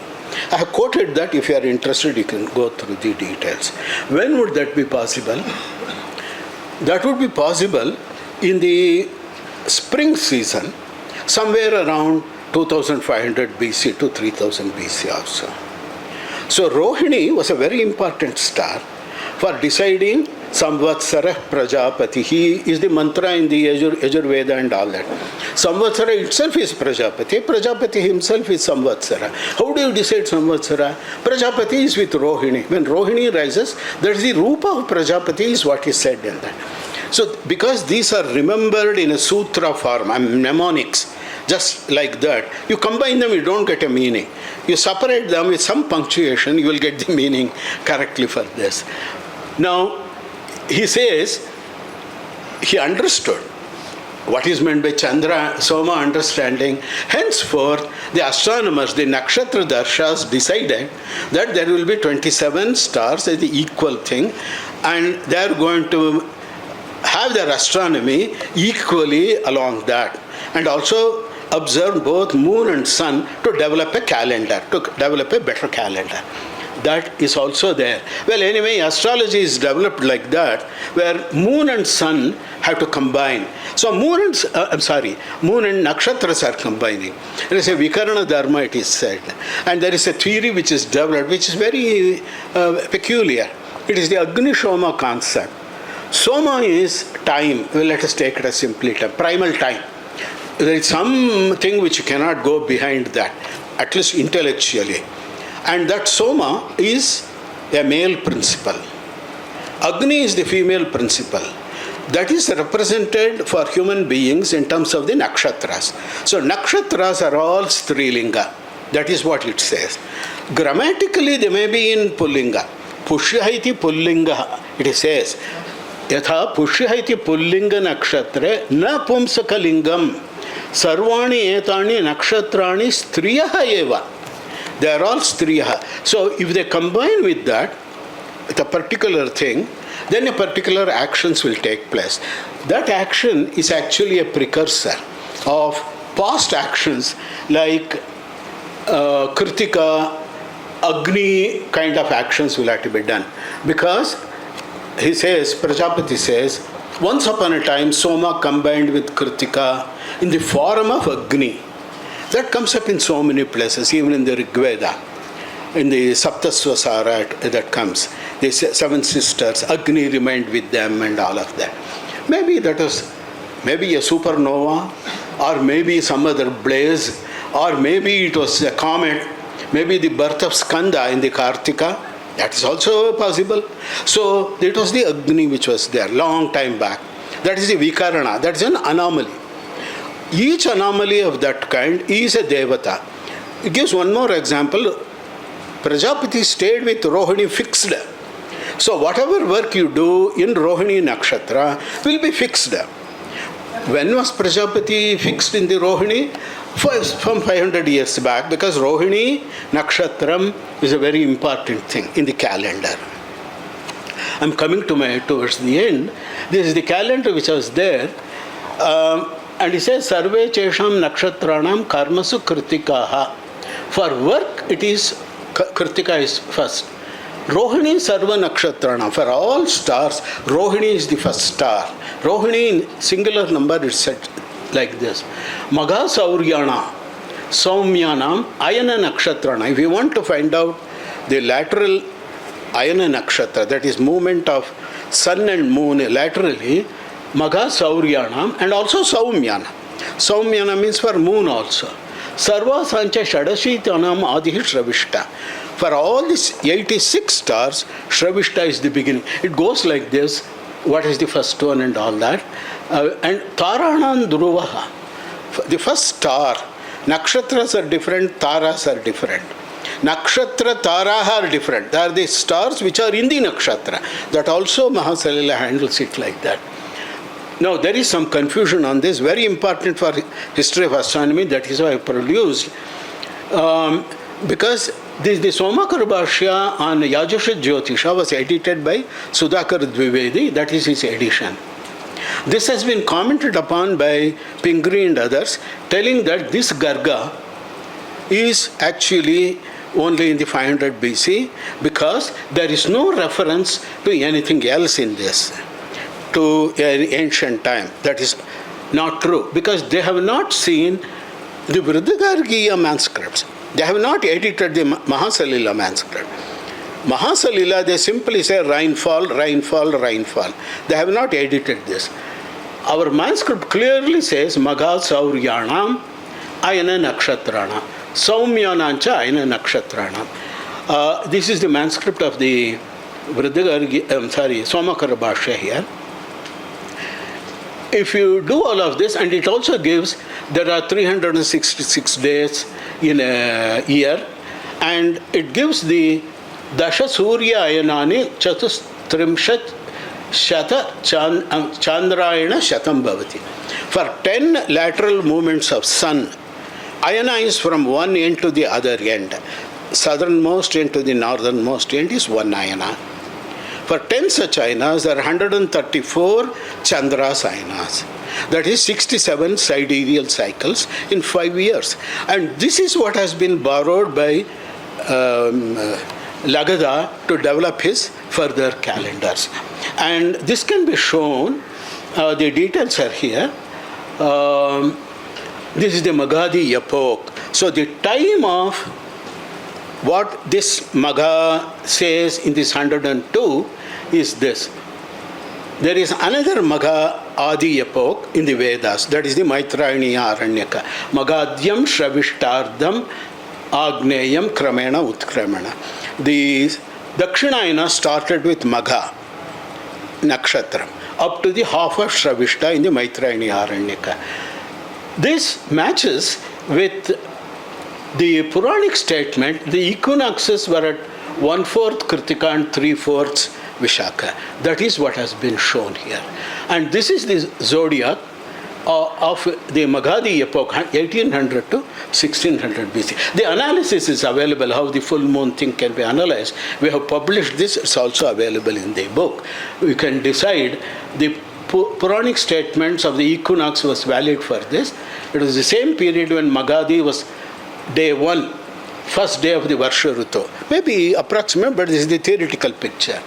A: I have quoted that. If you are interested, you can go through the details. When would that be possible? That would be possible in the spring season, somewhere around 2500 BC to 3000 BC also. So Rohini was a very important star for deciding Samvatsara Prajapati. He is the mantra in the Yajurveda and all that. Samvatsara itself is Prajapati. Prajapati himself is Samvatsara. How do you decide Samvatsara? Prajapati is with Rohini. When Rohini rises, that is the Rupa of Prajapati is what is said in that. So because these are remembered in a sutra form, mnemonics, just like that, you combine them, you don't get a meaning. You separate them with some punctuation, you will get the meaning correctly for this. Now, he says, he understood what is meant by Chandra, Soma understanding. Henceforth, the astronomers, the nakṣatra darshas decided that there will be 27 stars as the equal thing, and they are going to have their astronomy equally along that, and also observe both moon and sun to develop a calendar, to develop a better calendar. that is also there. Well, anyway, astrology is developed like that, where moon and sun have to combine. So moon and nakshatras are combining. There is a Vikarana Dharma, it is said. And there is a theory which is developed, which is very peculiar. It is the Agni Soma concept. Soma is time. Well, let us take it as simply time, primal time. There is something which you cannot go behind that, at least intellectually. And that Soma is a male principle. Agni is the female principle. That is represented for human beings in terms of the nakshatras. So nakshatras are all strilinga. That is what it says. Grammatically, they may be in pullinga. Pushyaiti pullinga, it says. Yatha pushyaiti pullinga nakshatre na pumsakalingam sarvani etani nakshatrani striyaha eva. They are all striyaha. So if they combine with that, with a particular thing, then a particular actions will take place. That action is actually a precursor of past actions like Kritika, Agni kind of actions will have to be done. Because he says, Prajapati says, once upon a time Soma combined with Kritika in the form of Agni. That comes up in so many places, even in the Rig Veda. In the Saptasvasara that comes, the 7 sisters, Agni remained with them and all of that. Maybe that was a supernova, or maybe some other blaze, or maybe it was a comet, maybe the birth of Skanda in the Kartika. That is also possible. So it was the Agni which was there long time back. That is the Vikarana, that is an anomaly. Each anomaly of that kind is a Devata. It gives one more example. Prajapati stayed with Rohini fixed. So whatever work you do in Rohini Nakshatra will be fixed. When was Prajapati fixed in the Rohini? From 500 years back, because Rohini Nakshatram is a very important thing in the calendar. I'm coming towards the end. This is the calendar which was there. And he says, Sarve Chesham Nakshatranam Karmasu Kritikaha. For work, it is Kritika is first. Rohini Sarva Nakshatranam. For all stars, Rohini is the first star. Rohini in singular number is set like this. Maghā Sauryana Saumyanam Ayana Nakshatrana. If you want to find out the lateral Ayana Nakshatra, that is movement of sun and moon laterally, Maghā Sauryanam and also Saumyana. Saumyana means for moon also. Sarva Sancha Shadashitanam Adihi Śraviṣṭhā. For all these 86 stars, Śraviṣṭhā is the beginning. It goes like this. What is the first one and all that. And Taraṇaṁ Dhruvaha. The first star. Nakshatras are different, taras are different. Nakshatra, taraha are different. They are the stars which are in the nakshatra. That also Mahāsalila handles it like that. Now, there is some confusion on this, very important for history of astronomy, that is why I produced. Because the Somakara Bhashya on Yājuśa Jyotiṣa was edited by Sudhakar Dwivedi, that is his edition. This has been commented upon by Pingree and others, telling that this Garga is actually only in the 500 BC, because there is no reference to anything else in this, to ancient time. That is not true, because they have not seen the Vṛddhagārgīya manuscripts. They have not edited the Mahāsalila manuscript. Mahāsalila, they simply say rainfall, rainfall, rainfall. They have not edited this. Our manuscript clearly says Maghā Sauryanam Ayana Nakṣatrana. Saumyanancha Ayana Nakṣatrana. This is the manuscript of the Somakara Bhashya here. If you do all of this, and it also gives, there are 366 days in a year, and it gives the Dasha Surya Ayanani Chatustrimshat Shata Chandrayana Shatam Bhavati. For 10 lateral movements of sun, Ayana is from one end to the other end. Southernmost end to the northernmost end is one Ayana. For 10 such ayanas, there are 134 Chandras ayanas. That is 67 sidereal cycles in 5 years. And this is what has been borrowed by Lagadha to develop his further calendars. And this can be shown, the details are here. This is the maghādi epoch. So the time of what this maghā says in this 102 is this. There is another maghā adi epoch in the Vedas, that is the Maitrāyaniya Aranyaka. Maghādyam śraviṣṭhārdam Agneyam Kramena Utkramena. The Dakshinayana started with maghā, nakṣatra, up to the half of śraviṣṭha in the Maitrāyaniya Aranyaka. This matches with the Puranic statement. The equinoxes were at 1/4 Kritika and 3/4 Vishaka. That is what has been shown here. And this is the zodiac of the Maghādi epoch, 1800 to 1600 BC. The analysis is available, how the full moon thing can be analyzed. We have published this, it's also available in the book. You can decide the Puranic statements of the equinox was valid for this. It was the same period when Maghādi was day 1, first day of the Varsha Rutu. Maybe approximate, but this is the theoretical picture.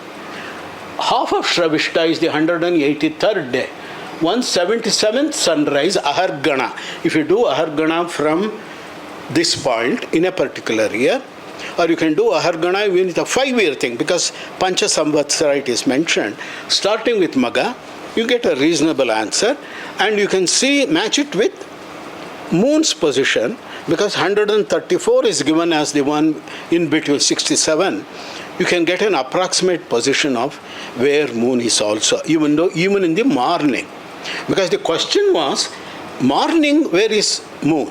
A: Half of śraviṣṭha is the 183rd day. 177th sunrise, Ahargana. If you do Ahargana from this point in a particular year, or you can do Ahargana even with a 5-year thing, because Pancha Samvatsara it is mentioned, starting with Maghā, you get a reasonable answer, and you can see, match it with moon's position, because 134 is given as the one in between 67. You can get an approximate position of where moon is also, even in the morning. Because the question was, morning, where is moon?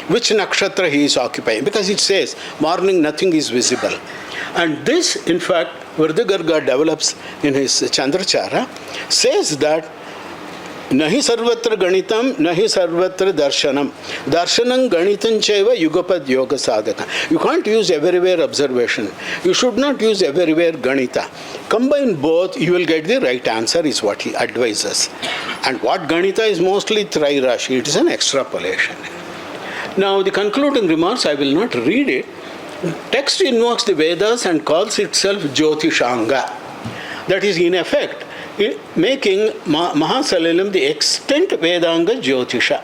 A: Which nakṣatra he is occupying? Because it says, morning nothing is visible. And this, in fact, Vṛddhagārgīya develops in his Chandrachara, says that nahi sarvatra ganitam, nahi sarvatra darshanam. Darshanam ganitam chaiva yugapad yoga sadhaka. You can't use everywhere observation. You should not use everywhere ganita. Combine both, you will get the right answer, is what he advises. And what ganita is mostly Trairashi, it is an extrapolation. Now, the concluding remarks, I will not read it. Text invokes the Vedas and calls itself Jyotiṣanga. That is, in effect, making Mahāsalilaṁ the extant Vedāṅga Jyotiṣa.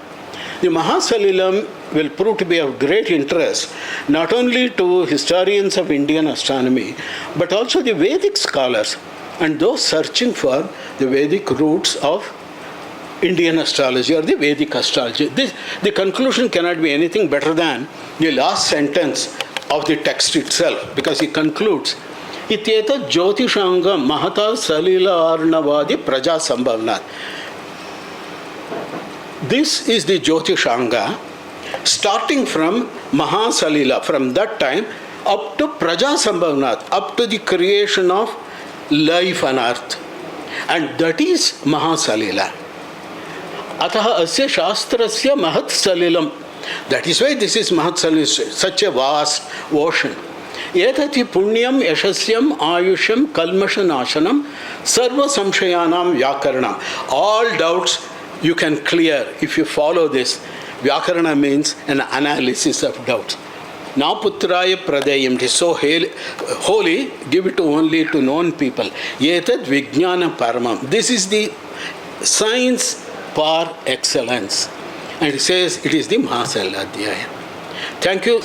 A: The Mahāsalilaṁ will prove to be of great interest not only to historians of Indian astronomy, but also the Vedic scholars and those searching for the Vedic roots of Indian astrology or the Vedic astrology. The conclusion cannot be anything better than the last sentence of the text itself, because he concludes, Ityeta Jyotiṣanga Mahata Salila Arnavadi Praja Sambhavnat. This is the Jyotiṣanga, starting from Mahāsalila, from that time up to Praja Sambhavnat, up to the creation of life on earth. And that is Mahāsalila. Ataha asya shastrasya Mahāsalilaṁ. That is why this is Mahāsalila, such a vast ocean. Etati punyam yashasyam ayusham kalmasha nashanam sarva samshayanam vyakaranam. All doubts you can clear if you follow this. Vyakarana means an analysis of doubts. Now putraya pradeyam, it is so holy, give it only to known people. Etat vijnana paramam. This is the science par excellence. And it says it is the Mahāsalilām. Thank you.